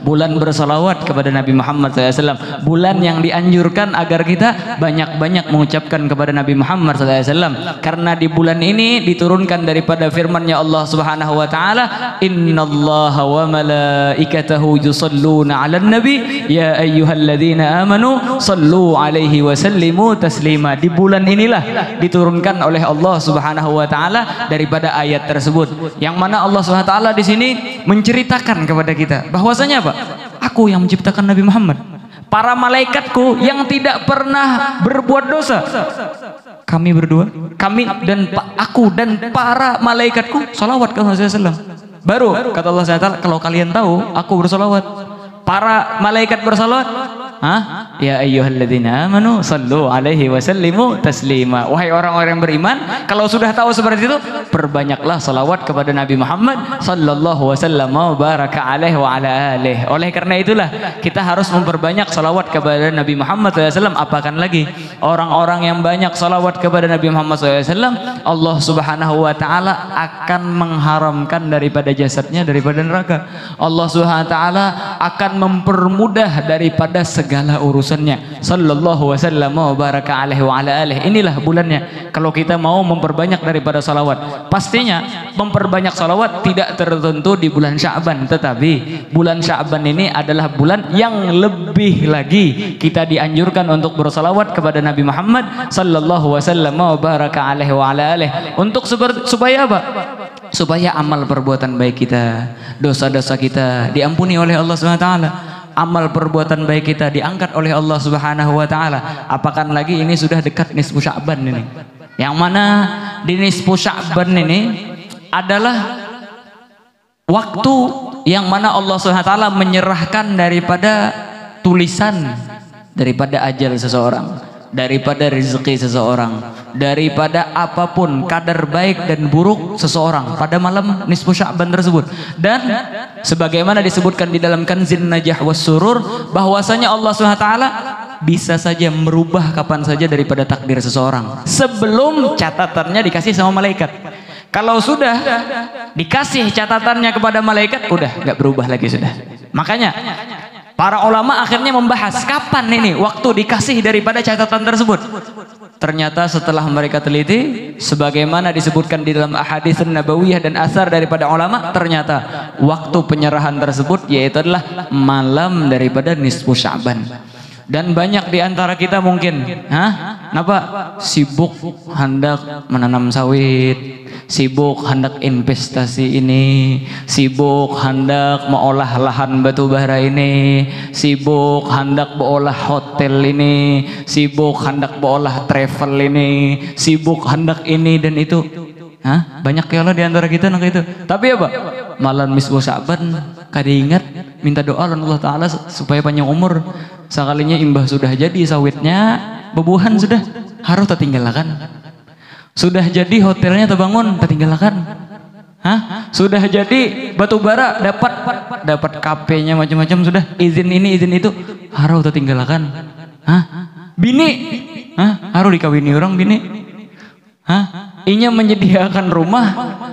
bulan bersalawat kepada Nabi Muhammad SAW, bulan yang dianjurkan agar kita banyak-banyak mengucapkan kepada Nabi Muhammad SAW. Karena di bulan ini diturunkan daripada firman-Nya Allah Subhanahu wa taala, innallaha wa malaikatahu yusholluna 'alan nabi ya ayyuhalladzina amanu shallu 'alaihi wa sallimu taslima. Di bulan inilah diturunkan oleh Allah Subhanahu wa taala daripada ayat tersebut, yang mana Allah Subhanahu wa taala di sini menceritakan kepada kita bahwasanya apa? Aku yang menciptakan Nabi Muhammad. Para malaikatku yang tidak pernah berbuat dosa, kami berdua, kami dan aku dan para malaikatku salawat ke Rasulullah SAW. Baru kata Allah SWT, kalau kalian tahu aku bersalawat, para malaikat bersalawat, Hah? Ya ayyuhalladzina amanu sallu alaihi wasallimu taslima. Wahai orang-orang yang beriman, kalau sudah tahu seperti itu, perbanyaklah salawat kepada Nabi Muhammad sallallahu wasallam wa baraka alaihi wa ala alihi. Oleh karena itulah kita harus memperbanyak salawat kepada Nabi Muhammad SAW. Apakan lagi orang-orang yang banyak salawat kepada Nabi Muhammad SAW, Allah subhanahu wa ta'ala akan mengharamkan daripada jasadnya daripada neraka. Allah subhanahu wa ta'ala akan mempermudah daripada segala urusannya. Sallallahu wasallam wa baraka alaihi wa ala alihi. Inilah bulannya. Kalau kita mau memperbanyak daripada salawat, pastinya memperbanyak salawat tidak tertentu di bulan Sya'ban, tetapi bulan Sya'ban ini adalah bulan yang lebih lagi kita dianjurkan untuk bersalawat kepada Nabi Muhammad sallallahu wasallam wa baraka alaihi wa ala alihi. Untuk supaya apa? Supaya amal perbuatan baik kita, dosa-dosa kita diampuni oleh Allah Subhanahu wa taala. Amal perbuatan baik kita diangkat oleh Allah Subhanahu wa taala. Apakan lagi ini sudah dekat nisfu Sya'ban ini. Yang mana di nisfu Sya'ban ini adalah waktu yang mana Allah Subhanahu wa taala menyerahkan daripada tulisan daripada ajal seseorang, daripada rezeki seseorang, daripada apapun kadar baik dan buruk seseorang pada malam nisfu Sya'ban tersebut. Dan sebagaimana disebutkan di dalam Kanzin Najah was Surur, bahwasanya Allah Subhanahu wa taala bisa saja merubah kapan saja daripada takdir seseorang sebelum catatannya dikasih sama malaikat. Kalau sudah dikasih catatannya kepada malaikat, udah nggak berubah lagi sudah. Makanya para ulama akhirnya membahas kapan ini waktu dikasih daripada catatan tersebut. Ternyata setelah mereka teliti, sebagaimana disebutkan di dalam ahadits nabawiyah dan asar daripada ulama, ternyata waktu penyerahan tersebut yaitu adalah malam daripada nisfu Sya'ban. Dan banyak di antara kita mungkin, kenapa? Sibuk hendak menanam sawit, sibuk hendak investasi ini, sibuk hendak mengolah lahan batu bara ini, sibuk hendak mengolah hotel ini, sibuk hendak mengolah travel ini, sibuk hendak ini dan itu. Banyak ya Allah di antara kita nang itu. Tapi apa? Malam nisfu Sya'ban kada ingat minta doa Allah taala supaya panjang umur. Sekalinya imbah sudah jadi sawitnya, bebuhan sudah harus tertinggalkan. Sudah jadi hotelnya terbangun tertinggalkan. Sudah jadi batu bara dapat KP-nya macam-macam sudah, izin ini izin itu harus tertinggalkan. Bini harus dikawini orang bini. Inya menyediakan rumah,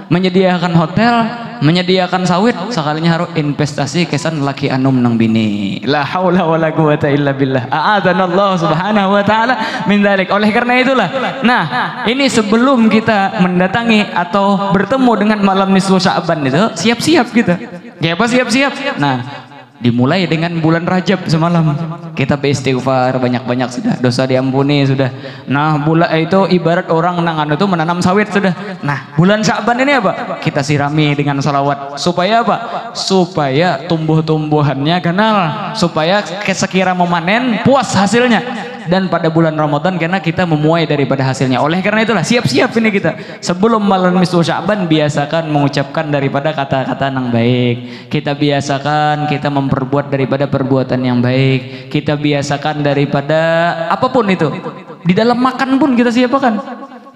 menyediakan hotel, menyediakan sawit, sekalinya harus investasi kesan laki anum nang bini. La haula wala quwata illa billah. A'adzanallahu subhanahu wa ta'ala min dzalik. Oleh karena itulah, nah ini sebelum kita mendatangi atau bertemu dengan malam nisfu Sya'ban itu, siap-siap kita. Ya apa siap-siap? Nah, dimulai dengan bulan Rajab semalam kita beristighfar banyak-banyak sudah, dosa diampuni sudah. Nah bulan itu ibarat orang nangan itu menanam sawit sudah. Nah bulan Sya'ban ini apa? Kita sirami dengan salawat supaya apa? Supaya tumbuh-tumbuhannya kenal, supaya sekira memanen puas hasilnya. Dan pada bulan Ramadan karena kita memuai daripada hasilnya. Oleh karena itulah siap-siap ini kita sebelum malam nisfu Sya'ban biasakan mengucapkan daripada kata-kata yang baik. Kita biasakan kita memperbuat daripada perbuatan yang baik. Kita biasakan daripada apapun itu. Di dalam makan pun kita siapkan.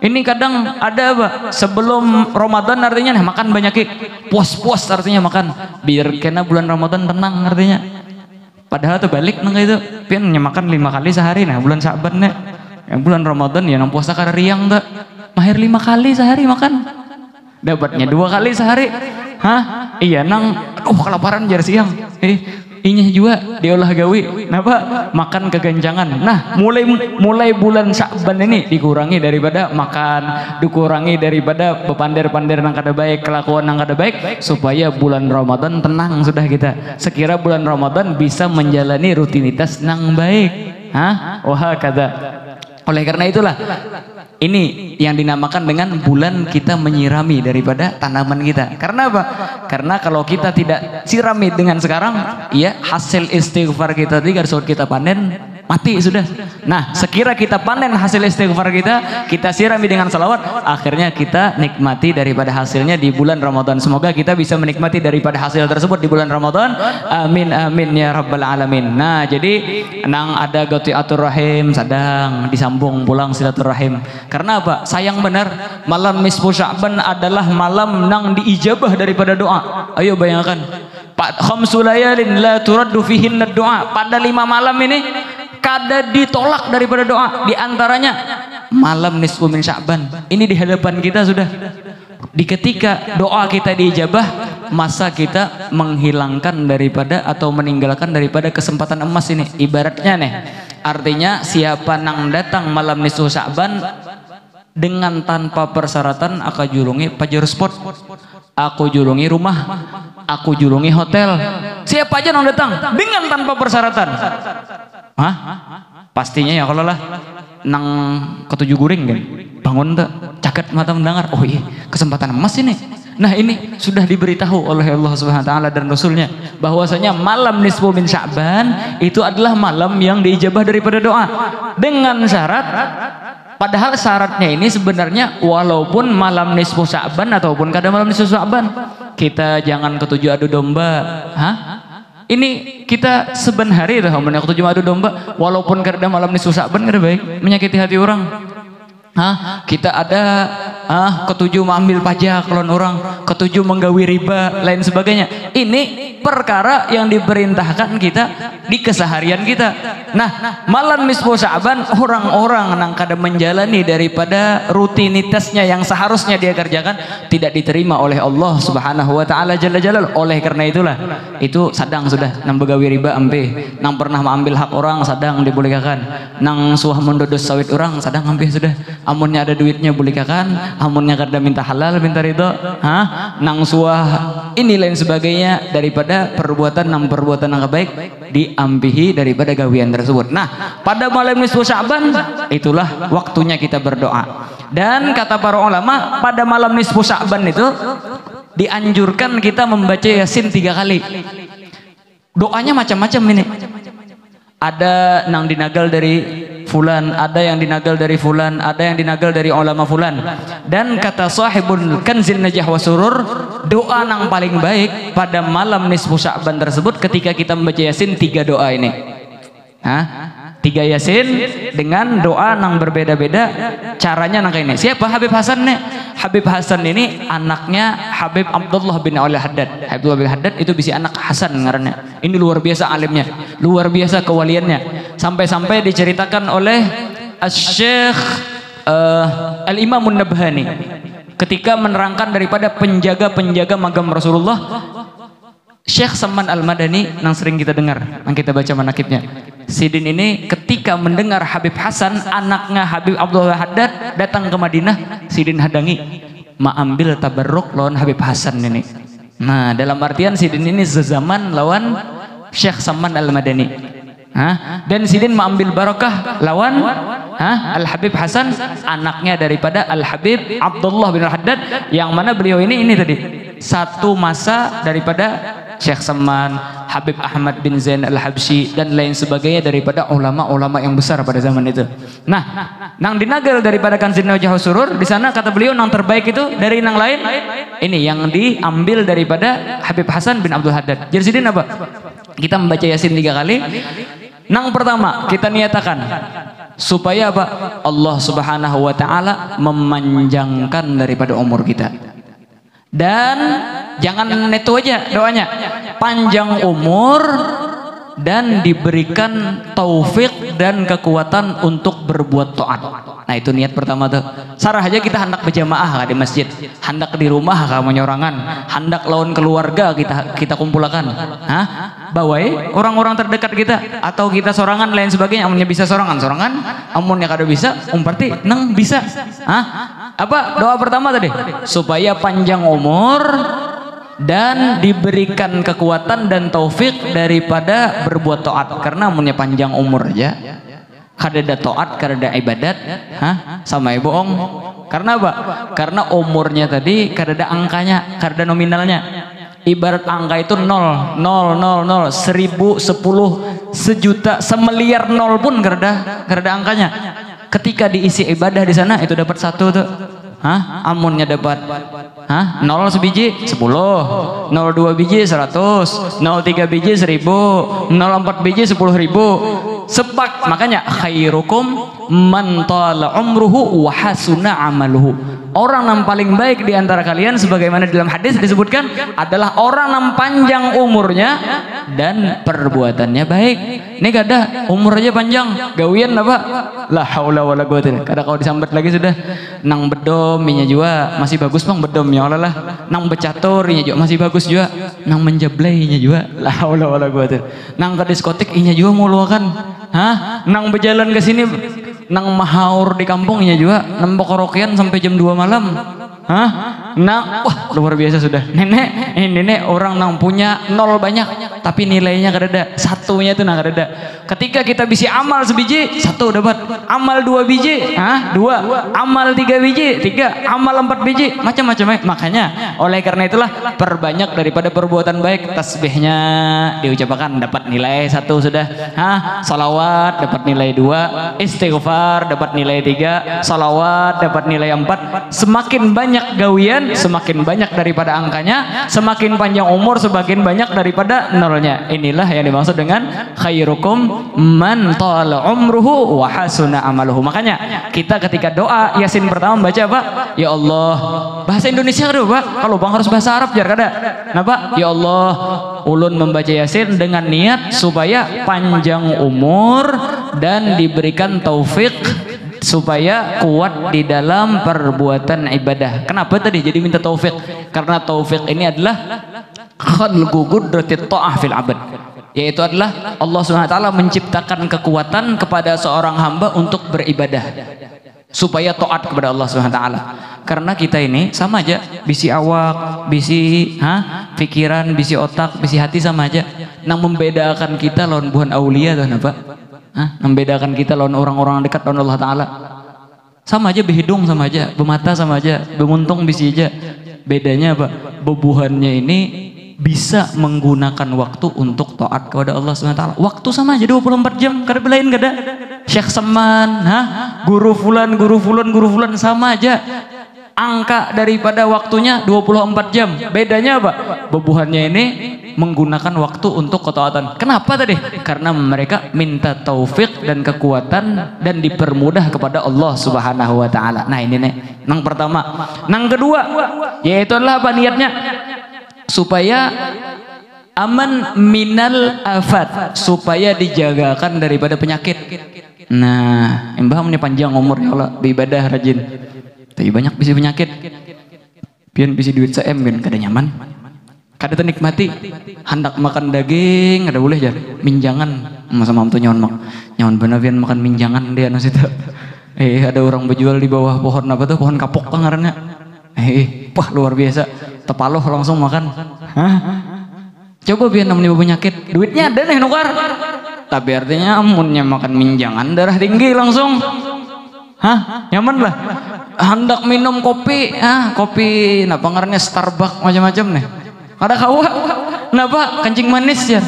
Ini kadang ada apa? Sebelum Ramadan artinya makan banyak, puas-puas artinya makan. Biar kena bulan Ramadan tenang artinya. Padahal tuh balik nang itu, pian makan 5 kali sehari. Nah bulan Sya'ban nih, yang bulan Ramadan ya nang puasa kada riang tak, mahir 5 kali sehari makan, dapatnya 2 kali sehari. Iya nang, kelaparan jar siang, inya juga diolah gawi, kenapa? Makan keganjangan. Nah mulai bulan Sya'ban ini dikurangi daripada makan, dikurangi daripada bepander-pander nang kada baik, kelakuan nang kada baik, supaya bulan Ramadan tenang sudah kita. Sekira bulan Ramadan bisa menjalani rutinitas nang baik. Wah kada. Oleh karena itulah ini yang dinamakan dengan bulan kita menyirami daripada tanaman kita. Karena apa? Karena kalau kita tidak sirami dengan sekarang, ya hasil istighfar kita tadi harus kita panen mati sudah. Nah, sekira kita panen hasil istighfar kita sirami dengan salawat, akhirnya kita nikmati daripada hasilnya di bulan Ramadan. Semoga kita bisa menikmati daripada hasil tersebut di bulan Ramadan. Amin amin ya rabbal alamin. Nah, jadi nang ada qati'atur rahim sedang disambung pulang silaturahim. Karena apa? Sayang benar, malam nisfu Sya'ban adalah malam nang diijabah daripada doa. Ayo bayangkan, khamsu layalin la turaddu fihinna doa. Pada 5 malam ini kada ditolak daripada doa, di antaranya malam nisfu min Sya'ban. Ini di hadapan kita sudah. Di ketika doa kita diijabah, masa kita menghilangkan daripada atau meninggalkan daripada kesempatan emas ini. Ibaratnya nih, artinya siapa nang datang malam nisfu Sya'ban dengan tanpa persyaratan, aku julungi pajar spot, aku julungi rumah, aku julungi hotel. Siapa aja nang datang dengan tanpa persyaratan. Hah? Pastinya ya kalau lah nang ketujuh guring kan bangun tak caket mata mendengar, oh iya kesempatan emas ini. Nah, ini sudah diberitahu oleh Allah Subhanahu wa taala dan Rasulnya bahwasanya malam nisfu min Sya'ban itu adalah malam yang diijabah daripada doa, dengan syarat. Padahal syaratnya ini sebenarnya walaupun malam nisfu Sya'ban ataupun kada malam nisfu Sya'ban, kita jangan ketujuh adu domba. Hah? Ini kita seben hari itu yang ketujuh adu domba, walaupun kada malam nisfu Sya'ban kada baik, menyakiti hati orang. Kita ada ketujuh mengambil pajak lawan orang, ketujuh menggawi riba, lain sebagainya. Ini perkara yang diperintahkan kita di keseharian kita. Nah, malam nisfu Sya'ban orang-orang yang kada menjalani daripada rutinitasnya yang seharusnya dia kerjakan tidak diterima oleh Allah Subhanahu wa taala jalla jalal. Oleh karena itulah itu sadang sudah nang begawi riba ampe, nang pernah mengambil hak orang sadang dibolehkan, nang suah mendodos sawit orang sadang ampe sudah. Amunnya ada duitnya bolehkan, amunnya kada minta halal minta ridho, nang suah ini lain sebagainya daripada perbuatan yang baik diampihi daripada gawian tersebut. Nah, pada malam nisfu Sya'ban itulah waktunya kita berdoa. Dan kata para ulama, pada malam nisfu Sya'ban itu dianjurkan kita membaca Yasin 3 kali. Doanya macam-macam ini. Ada nang dinagal dari fulan, ada yang dinagal dari fulan, ada yang dinagal dari ulama fulan. Dan kata sahibul kanzil najah wa surur, doa nang paling baik pada malam nisfu Sya'ban tersebut ketika kita membaca Yasin 3 doa ini. 3 Yasin dengan doa nang berbeda-beda caranya nang kayak ini. Siapa Habib Hasan nih? Habib Hasan ini anaknya Habib Abdullah bin Al-Haddad. Abdullah bin Haddad itu bisa anak Hasan ngarannya. Ini luar biasa alimnya, luar biasa kewaliannya. Sampai-sampai diceritakan oleh Syekh Al-Imamun Nabhani ketika menerangkan daripada penjaga-penjaga magam Rasulullah. Syekh Saman Al-Madani yang sering kita dengar, yang kita baca manakibnya. Sidin ini ketika mendengar Habib Hasan, anaknya Habib Abdullah Haddad datang ke Madinah, Sidin hadangi, ma ambil tabarruk lawan Habib Hasan ini. Nah, dalam artian Sidin ini sezaman lawan Syekh Saman Al-Madani. Dan Sidin mengambil barokah lawan Al-Habib Hasan, anaknya daripada Al-Habib Abdullah bin Al-Haddad, yang mana beliau ini tadi satu masa daripada Syekh Saman, Habib Ahmad bin Zain Al-Habsyi dan lain sebagainya daripada ulama-ulama yang besar pada zaman itu. Nah, nang dinagal daripada Kanzil Najah Surur, di sana kata beliau nang terbaik itu dari nang lain ini yang diambil daripada Habib Hasan bin Abdul Haddad. Jadi sidin apa? Kita membaca Yasin 3 kali. Nang pertama kita niatakan supaya apa? Allah Subhanahu wa taala memanjangkan daripada umur kita. Dan jangan itu aja doanya, panjang umur dan diberikan taufik dan kekuatan untuk berbuat taat. Nah, itu niat pertama tuh. Sarah aja kita hendak berjamaah di masjid, hendak di rumah kamu nyorangan, hendak lawan keluarga kita kumpulkan. Bawai orang-orang terdekat kita atau kita sorangan lain sebagainya. Amunnya bisa sorangan, amunnya kada bisa, berarti nang bisa. Apa doa pertama tadi? Supaya panjang umur dan diberikan kekuatan dan taufik daripada berbuat taat. Karena amunnya panjang umur aja kada ada taat, kada ada ibadat, sama ya bohong. Karena apa? Karena umurnya tadi kada ada angkanya, kada ada nominalnya. Ibarat angka itu 0, 0, 0, 0, 1000, 10, sejuta, semiliar nol pun gak ada angkanya. Ketika diisi ibadah di sana itu dapat satu tuh. Hah? Amunnya dapat 0 sebiji 10, 02 biji 100, 03 biji 1000, 04 biji 10.000. Sepak, makanya khairukum man tala umruhu wa hasuna amaluhu. Orang yang paling baik di antara kalian sebagaimana dalam hadis disebutkan adalah orang yang panjang umurnya dan perbuatannya baik. Ini kada umur aja panjang, gawian apa? La haula wala quwata. Kada kalau disambat lagi sudah nang bedom nya juga masih bagus bang bedomnya Allah lah. Nang becatur nya juga masih bagus juga. Nang menjablay nya juga la haula wala quwata. Nang ke diskotik nya juga mau luakan. Hah? Nang berjalan ke sini nang mahaur di kampungnya juga nembok karaokean sampai jam 2 malam. Hah? Nang wah luar biasa sudah. Nenek orang nang punya 0 banyak tapi nilainya kada, satunya itu nang kada. Ketika kita bisa amal sebiji, 1 dapat. Amal 2 biji, 2. Amal 3 biji, 3. Amal 4 biji, macam-macam. Makanya oleh karena itulah perbanyak daripada perbuatan baik. Tasbihnya diucapkan dapat nilai 1 sudah. Salawat dapat nilai 2. Istighfar dapat nilai 3. Salawat dapat nilai 4. Semakin banyak gawian, semakin banyak daripada angkanya. Semakin panjang umur, semakin banyak daripada nolnya. Inilah yang dimaksud dengan khairukum man tala umruhu wa hasuna amaluhu. Makanya kita ketika doa Yasin pertama baca apa? Ya Allah. Bahasa Indonesia ada Pak. Kalau Bang harus bahasa Arab jar kada. Kenapa? Ya Allah, ulun membaca Yasin dengan niat supaya panjang umur dan diberikan taufik supaya kuat di dalam perbuatan ibadah. Kenapa tadi jadi minta taufik? Karena taufik ini adalah khalqu qudratit ta'ah fil abad, yaitu adalah Allah SWT menciptakan kekuatan kepada seorang hamba untuk beribadah supaya taat kepada Allah SWT. Karena kita ini sama aja, bisi awak, bisi pikiran, bisi otak, bisi hati sama aja. Yang membedakan kita lawan buhan aulia tuh apa? Membedakan kita lawan orang-orang dekat lawan Allah Ta'ala. Sama aja berhidung, sama aja bermata, sama aja bermuntung, bisi aja. Bedanya apa? Bebuhannya ini bisa menggunakan waktu untuk taat kepada Allah SWT. Waktu sama aja 24 jam, kada belain kada. Syekh Seman, guru fulan, guru fulan, guru fulan sama aja. Angka daripada waktunya 24 jam. Bedanya apa? Bebuhannya ini menggunakan waktu untuk ketaatan. Kenapa tadi? Karena mereka minta taufik dan kekuatan dan dipermudah kepada Allah Subhanahu wa taala. Nah, ini nih, nang pertama. Nang kedua, yaitu adalah apa niatnya? Supaya aman minal afat, supaya dijagakan daripada penyakit. Nah, mbah punya panjang umur ya Allah, beribadah rajin. Tapi banyak bisi penyakit. Pian bisi duit seem kan kada nyaman. Kada ternikmati. Hendak makan daging kada boleh jar. Minjangan masa mamtu nyawan bener pian makan minjangan dia nasi itu. Ada orang berjual di bawah pohon apa tuh? Pohon kapok kan ngarannya. Wah luar biasa. Tepaloh langsung makan. Coba pian namanya penyakit. Duitnya ada nih nukar. Tapi artinya amunnya makan minjangan darah tinggi langsung. Nyaman lah. Hendak minum kopi, kopi napa ngarannya Starbucks macam-macam nih. Ada kawa, napa kencing manis ya.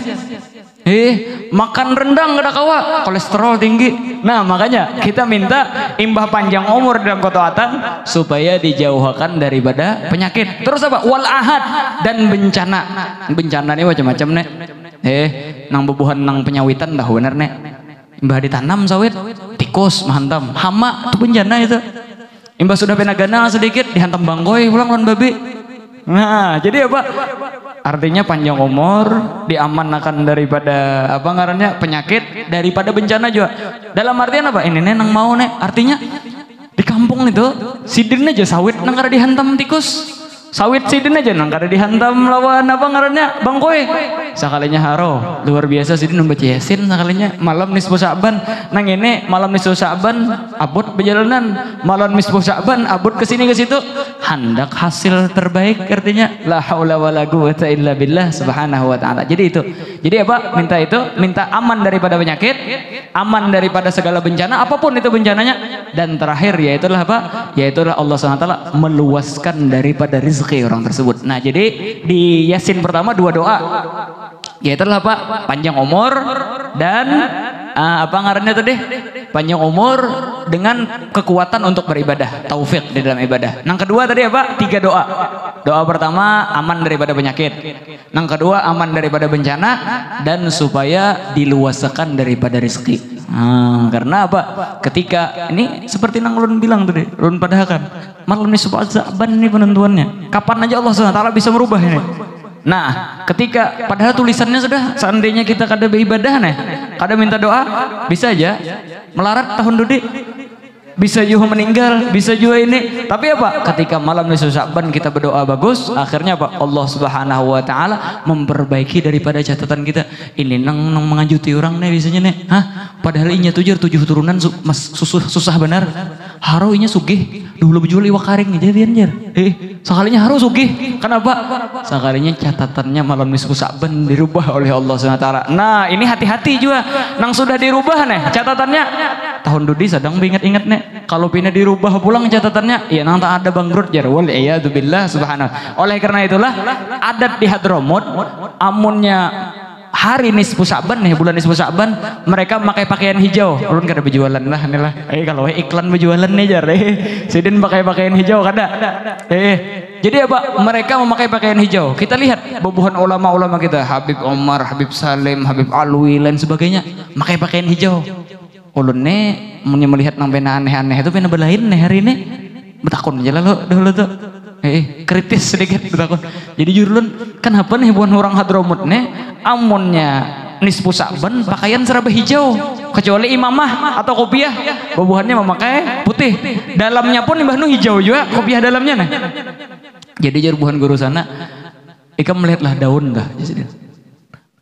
Makan rendang ada kawa, kolesterol tinggi. Nah, makanya kita minta imbah panjang umur dalam ketaatan supaya dijauhkan daripada penyakit. Terus apa? Wal ahad dan bencana. Bencana ini macam-macam nih. Nang bebuhan nang penyawitan dah bener nih. Imbah ditanam sawit, tikus menghantam, hama itu bencana itu. Imbah sudah pena ganal sedikit dihantam bangkoi pulang lawan babi. Nah, jadi apa? Artinya panjang umur, diamankan daripada apa ngarannya penyakit, daripada bencana juga. Dalam artian apa? Ini nang mau nih. Artinya di kampung itu sidin aja sawit nang kada dihantam tikus. Sawit sidin aja nang kada dihantam lawan apa ngarannya bangkoi. Sakalinya haro luar biasa sidin membaca Yasin sakalinya malam nisfu Sa'ban. Nang ini malam nisfu Sa'ban abot perjalanan, malam nisfu Sa'ban abot ke sini ke situ. Hendak hasil terbaik artinya la haula wala quwata illa billah subhanahu wa ta'ala. Jadi itu. Jadi apa? Minta itu, minta aman daripada penyakit, aman daripada segala bencana apapun itu bencananya, dan terakhir yaitu apa? Yaitu Allah SWT meluaskan daripada rezeki rezeki orang tersebut. Nah, jadi di Yasin pertama 2 doa. Yaitu apa? Panjang umur dan apa ngarannya tadi? Panjang umur dengan kekuatan untuk beribadah, taufik di dalam ibadah. Yang kedua tadi apa? 3 doa. Doa pertama aman daripada penyakit. Yang kedua aman daripada bencana dan supaya diluasakan daripada rezeki. Karena apa? Ketika ini seperti yang ulun bilang tadi, ulun padahkan malam nisfu Sa'ban ini penentuannya. Kapan aja Allah SWT bisa merubah ini. Nah, ketika padahal tulisannya sudah seandainya kita kada beribadah nih, kada minta doa, bisa aja melarat tahun dudi, bisa juga meninggal, bisa juga ini. Tapi apa? Ketika malam nisfu Sa'ban kita berdoa bagus, akhirnya apa? Allah Subhanahu wa taala memperbaiki daripada catatan kita. Ini nang mengajuti orang nih biasanya nih. Padahal inya 7 turunan susah benar. Haro inya sugih. Dulu berjual iwak karing jadi anjir. Sekalinya harus sugih. Kenapa? Sekalinya catatannya malam nisfu Sa'ban dirubah oleh Allah Subhanahu wa taala. Nah, ini hati-hati juga nang sudah dirubah nih catatannya. Tahun dudi sedang ingat-ingat nih. Kalau pindah dirubah pulang catatannya, ya nang tak ada bangkrut jar. Wal iyadzubillah subhanallah. Oleh karena itulah adat di Hadramut amunnya hari nisfu Sa'ban nih, bulan nisfu Sa'ban mereka memakai pakaian hijau. Ulun kada berjualan lah inilah. Kalau iklan berjualan nih jar. Sidin pakai pakaian hijau kada. Jadi apa? Mereka memakai pakaian hijau. Kita lihat bubuhan ulama-ulama kita, Habib Omar, Habib Salim, Habib Alwi dan sebagainya, memakai pakaian hijau. Ulun nih melihat nang pena aneh-aneh itu pena berlain nih hari ini. Betakun aja lah lo dulu tuh. Kritis sedikit betakun. Jadi jurulun kan apa nih bukan orang Hadramut nih amunnya nisfu Sa'ban pakaian serba hijau kecuali imamah atau kopiah bubuhannya memakai putih. Dalamnya pun imbahnu hijau juga kopiah dalamnya nih. Jadi jurbuhan guru sana ika melihatlah daun dah.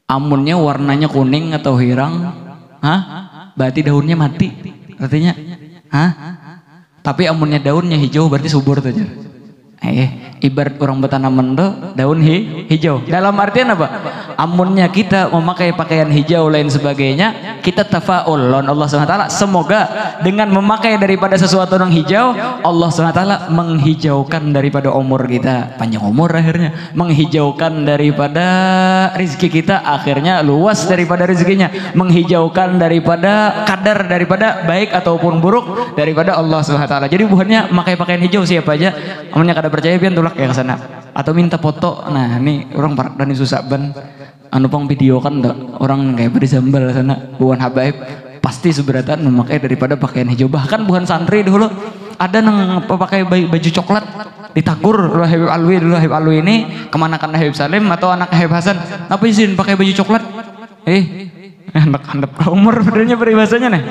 Amunnya warnanya kuning atau hirang, berarti daunnya mati. Artinya, tapi amunnya daunnya hijau berarti subur saja. Ibarat orang bertanaman daun hijau. Dalam artian apa? Amunnya kita memakai pakaian hijau lain sebagainya, kita tafaul lawan Allah SWT. Semoga dengan memakai daripada sesuatu yang hijau, Allah SWT menghijaukan daripada umur kita, panjang umur akhirnya, menghijaukan daripada rezeki kita, akhirnya luas daripada rezekinya, menghijaukan daripada kadar daripada baik ataupun buruk daripada Allah SWT. Jadi buahnya memakai pakaian hijau siapa aja, amunnya kada percaya pian tulak ya ke sana atau minta foto. Nah, ini orang parak dan nisfu Sa'ban anu pang video kan orang kayak beri sambal sana bukan habaib pasti seberatan memakai daripada pakaian hijau. Bahkan bukan santri dulu ada nang pakai baju coklat ditakur oleh Habib Alwi. Dulu Habib Alwi ini kemanakan Habib Salim atau anak Habib Hasan, apa izin pakai baju coklat? Handap umur sebenarnya peribahasanya nih.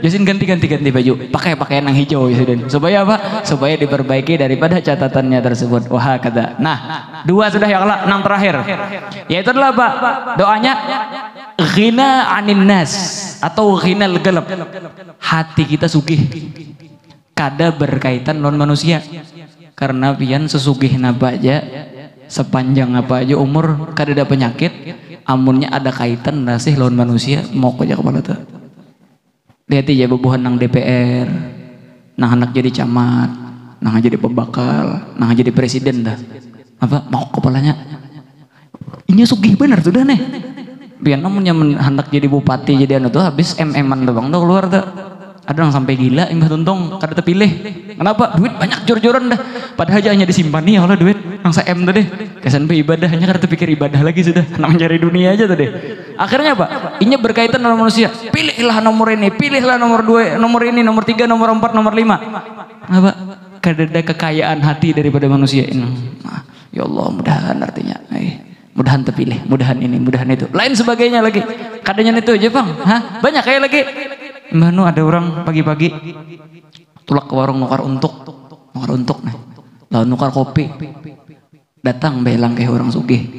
Yasin ganti baju, pakai pakaian yang hijau Yasin. Supaya apa? Supaya diperbaiki daripada catatannya tersebut. Wah kata. Nah, 2 sudah ya Allah, 6 terakhir. Yaitu adalah apa? Doanya ghina anin nas atau ghinal galab. Hati kita sugih. Kada berkaitan non manusia. Karena pian sesugih napa aja, sepanjang apa aja umur kada ada penyakit. Amunnya ada kaitan nasih lawan manusia mau aja kepala tuh. Lihat aja bubuhan nang DPR, nang anak jadi camat, nang jadi pembakal, nang jadi presiden dah. Apa mau kepalanya? Ini sugih bener tuh dah nih. Biar namunnya hendak jadi bupati jadi anu tuh habis MM-an doang tuh keluar tuh. Ada yang sampai gila imbah tuntung kada terpilih. Kenapa? Duit banyak jor-joran dah. Padahal aja hanya disimpan nih Allah duit nang M tadi. Kesan ibadahnya kada terpikir ibadah lagi sudah. Nang mencari dunia aja tadi. Akhirnya apa? Ini berkaitan dengan manusia. Pilihlah nomor ini, pilihlah nomor 2, nomor ini, nomor 3, nomor 4, nomor 5. Apa? Kada ada kekayaan hati daripada manusia ini. Ya Allah, mudahan artinya. Mudahan terpilih, mudahan ini, mudahan itu. Lain sebagainya lagi. Kadanya itu aja, Bang. Banyak kayak lagi. Mbah Nu ada orang pagi-pagi tulak ke warung nukar untuk nih. Lalu nukar kopi. Datang belang kayak orang sugih.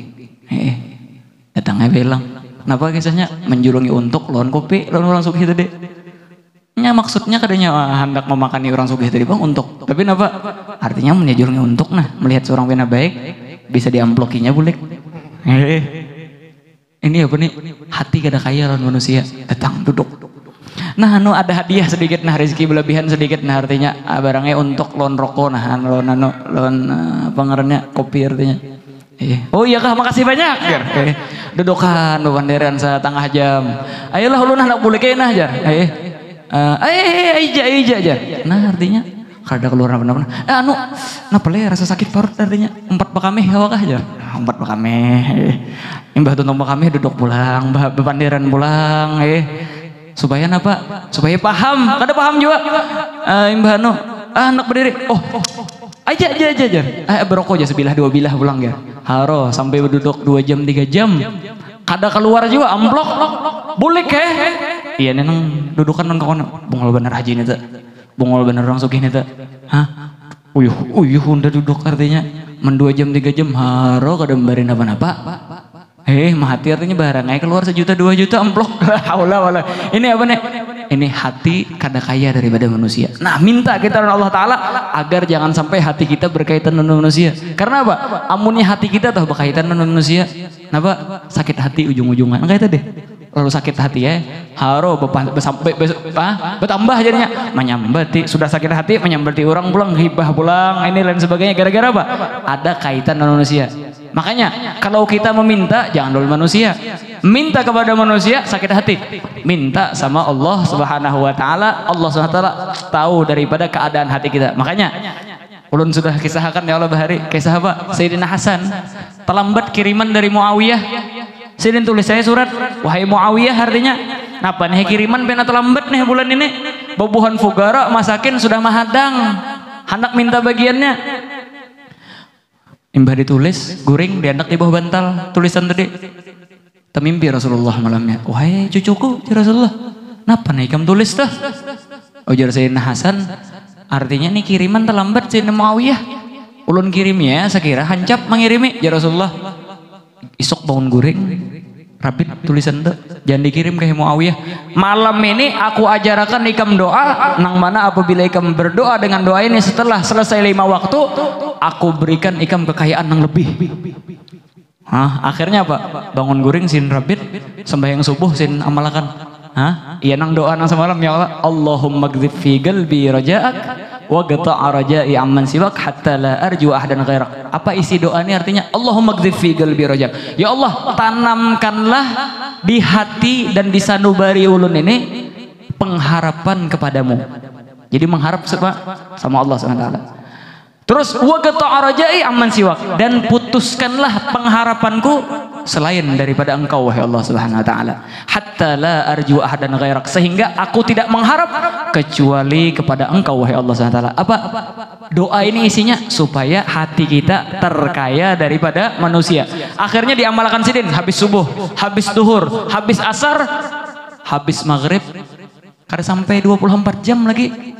Datangnya belang. Kenapa kisahnya menjulungi untuk lawan kopi lawan orang sugih tadi. Nya maksudnya kadanya hendak memakani orang sugih tadi Bang untuk. Tapi kenapa? Artinya menjulungi untuk nah melihat seorang pena baik bisa diamplokinya boleh. Ini apa nih? Hati kada kaya lawan manusia. Datang duduk. Nah, ada hadiah sedikit, nah rezeki berlebihan sedikit, nah artinya barangnya untuk lon rokok, nah lon pengernya kopi artinya. Oh iya kah, makasih banyak. Dudukan bebanderan setengah jam. Ayolah ulun nak boleh kena aja. Ija aja. Nah artinya kada keluar apa-apa. Napa le rasa sakit perut artinya 4 bakameh awak aja. 4 bakameh. Imbah tuntung bakameh duduk pulang, bebanderan pulang supaya napa? Supaya paham. Kada paham juga. Imbah anak berdiri. Aja. Berokok aja sebilah 2 bilah pulang ya. Haro sampai berduduk 2 jam 3 jam. Kada keluar juga amblok. Boleh ke? Iya neneng dudukan non kawan. Bungol bener haji nih tuh. Bungol bener orang sugih nih tuh. Hah? Uyuh udah duduk artinya. 2 jam 3 jam haro kada membarin apa-apa. Mahati artinya barangnya keluar 1 juta 2 juta amplok. Haula wala. Ini apa nih? Ini hati kada kaya daripada manusia. Nah, minta kita oleh Allah Ta'ala agar jangan sampai hati kita berkaitan dengan manusia. Karena apa? Amunnya hati kita tuh berkaitan dengan manusia. Kenapa? Sakit hati ujung-ujungan. Enggak itu deh. Lalu sakit hati haro sampai bertambah jadinya menyambati, sudah sakit hati menyambati orang pulang, hibah pulang, ini lain sebagainya. Gara-gara apa? Ada kaitan dengan manusia. Makanya kalau kita meminta jangan dulu manusia. Minta kepada manusia sakit hati. Minta sama Allah Subhanahu wa taala. Allah Subhanahu wa taala tahu daripada keadaan hati kita. Makanya ulun sudah kisahkan ya Allah bahari kisah apa? Sayyidina Hasan terlambat kiriman dari Muawiyah. Sayyidina tulis saya surat, wahai Muawiyah artinya napa nih kiriman pena terlambat nih bulan ini. Bobohan fugara masakin sudah mahadang. Hendak minta bagiannya. Imbah ditulis, guring dianak di bawah bantal tulisan tadi. Temimpi Rasulullah malamnya. Wahai cucuku, ya Rasulullah. Napa nih kamu tulis tuh? Ujar Sayyidina Hasan, artinya nih kiriman terlambat Sayyidina Muawiyah. Ulun kirimnya, sekira hancap mengirimi, ya Rasulullah. Isok bangun guring, rapid tulisan tuh. Jangan dikirim ke Muawiyah. Malam ini aku ajarkan ikam doa, nang mana apabila ikam berdoa dengan doa ini setelah selesai 5 waktu, aku berikan ikam kekayaan yang lebih. Akhirnya apa? Bangun guring sin rapid, sembahyang subuh sin amalakan. Iya nang doa nang semalam ya Allah. Allahumma gdzib fi qalbi raja'ak wa qta'a raja'i amman siwak hatta la arju ahadan ghairak. Apa isi doa ini artinya? Allahumma gdzib fi qalbi raja'ak. Ya Allah, tanamkanlah di hati dan di sanubari ulun ini pengharapan kepadamu. Jadi mengharap sama Allah SWT. Terus wa qta'a raja'i amman siwak, dan putuskanlah pengharapanku selain daripada engkau wahai Allah Subhanahu wa taala. Hatta la arju ahadan ghairak, sehingga aku tidak mengharap kecuali kepada engkau wahai Allah Subhanahu wa taala. Apa doa ini isinya? Supaya hati kita terkaya daripada manusia. Akhirnya diamalkan sidin, habis subuh, habis duhur, habis asar, habis maghrib, kada sampai 24 jam lagi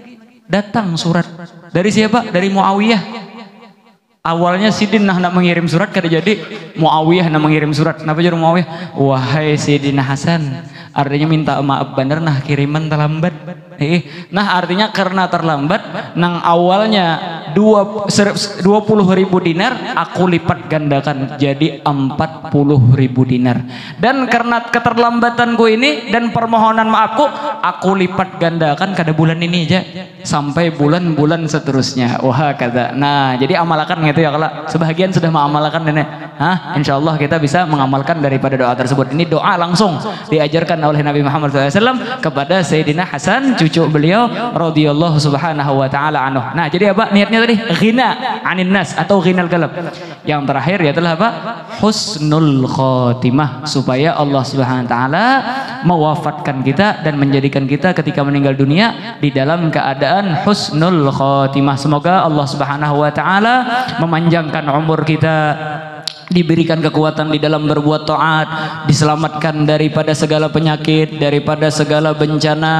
datang surat dari siapa? Dari Muawiyah. Awalnya Sidin nak mengirim surat, kada jadi. Muawiyah nak mengirim surat. Kenapa jadi Muawiyah? Wahai Sayyidina Hasan, artinya minta maaf bener nah kiriman terlambat. Nah artinya karena terlambat, nang awalnya 20.000 dinar, aku lipat gandakan jadi 40.000 dinar. Dan karena keterlambatanku ini dan permohonan maafku, aku lipat gandakan kada bulan ini aja sampai bulan-bulan seterusnya. Wah kata. Nah jadi amalkan gitu ya kalau sebahagian sudah mengamalkan nenek. Insyaallah kita bisa mengamalkan daripada doa tersebut. Ini doa langsung diajarkan oleh Nabi Muhammad SAW kepada Sayyidina Hasan, cucu beliau radhiyallahu subhanahu wa ta'ala anhu. Nah jadi apa niatnya tadi? Ghina anin nas atau ghinal qalb. Yang terakhir yaitu apa? Husnul khotimah, supaya Allah Subhanahu wa taala mewafatkan kita dan menjadikan kita ketika meninggal dunia di dalam keadaan husnul khotimah. Semoga Allah Subhanahu wa taala memanjangkan umur kita, diberikan kekuatan di dalam berbuat taat, diselamatkan daripada segala penyakit, daripada segala bencana,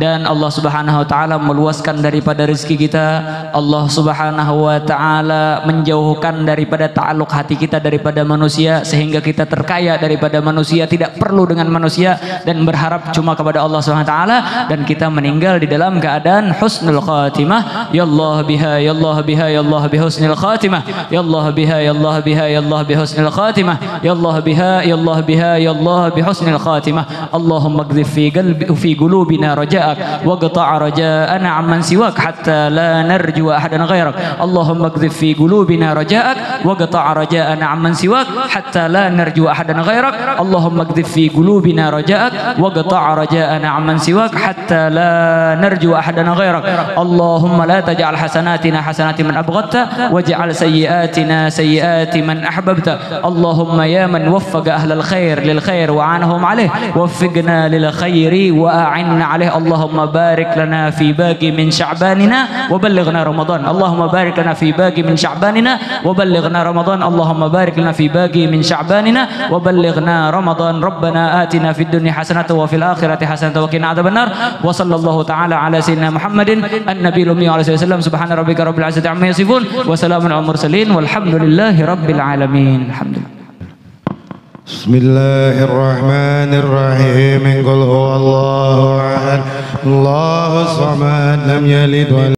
dan Allah Subhanahu wa taala meluaskan daripada rezeki kita. Allah Subhanahu wa taala menjauhkan daripada ta'alluq hati kita daripada manusia, sehingga kita terkaya daripada manusia, tidak perlu dengan manusia dan berharap cuma kepada Allah Subhanahu wa taala, dan kita meninggal di dalam keadaan husnul khatimah. Ya Allah biha, ya Allah biha, ya Allah bihusnil khatimah, ya Allah biha, ya Allah biha, ya Allah بحسن الخاتمة يا الله بها يا الله بها يا الله بحسن الخاتمة اللهم اقذف في قلوبنا رجاءك واقطع رجاءنا عمن سواك حتى لا نرجو أحدا غيرك اللهم اقذف في قلوبنا رجاءك واقطع رجاءنا عمن سواك حتى لا نرجو أحدا غيرك اللهم اقذف في قلوبنا رجاءك واقطع رجاءنا عمن سواك حتى لا نرجو أحدا غيرك اللهم لا تجعل حسناتنا حسنات من أبغضت واجعل سيئاتنا سيئات من أحببت اللهم يا من وفق أهل الخير للخير وعانهم عليه وفقنا للخير وأعنا عليه اللهم بارك لنا في باقي من شعباننا وبلغنا رمضان اللهم بارك لنا في باقي من شعباننا وبلغنا رمضان اللهم بارك لنا في باقي من شعباننا وبلغنا رمضان ربنا آتنا في الدنيا حسنة وفي الآخرة حسنة وقنا عذاب النار وصلى الله تعالى على سيدنا محمد النبي الأمي عليه الصلاة والسلام سبحان ربك رب العزة عما يصفون وسلام على المرسلين والحمد لله رب العالمين الحمد لله. بسم الله الرحمن الرحيم قل هو الله أحد الله الصمد لم يلد ولم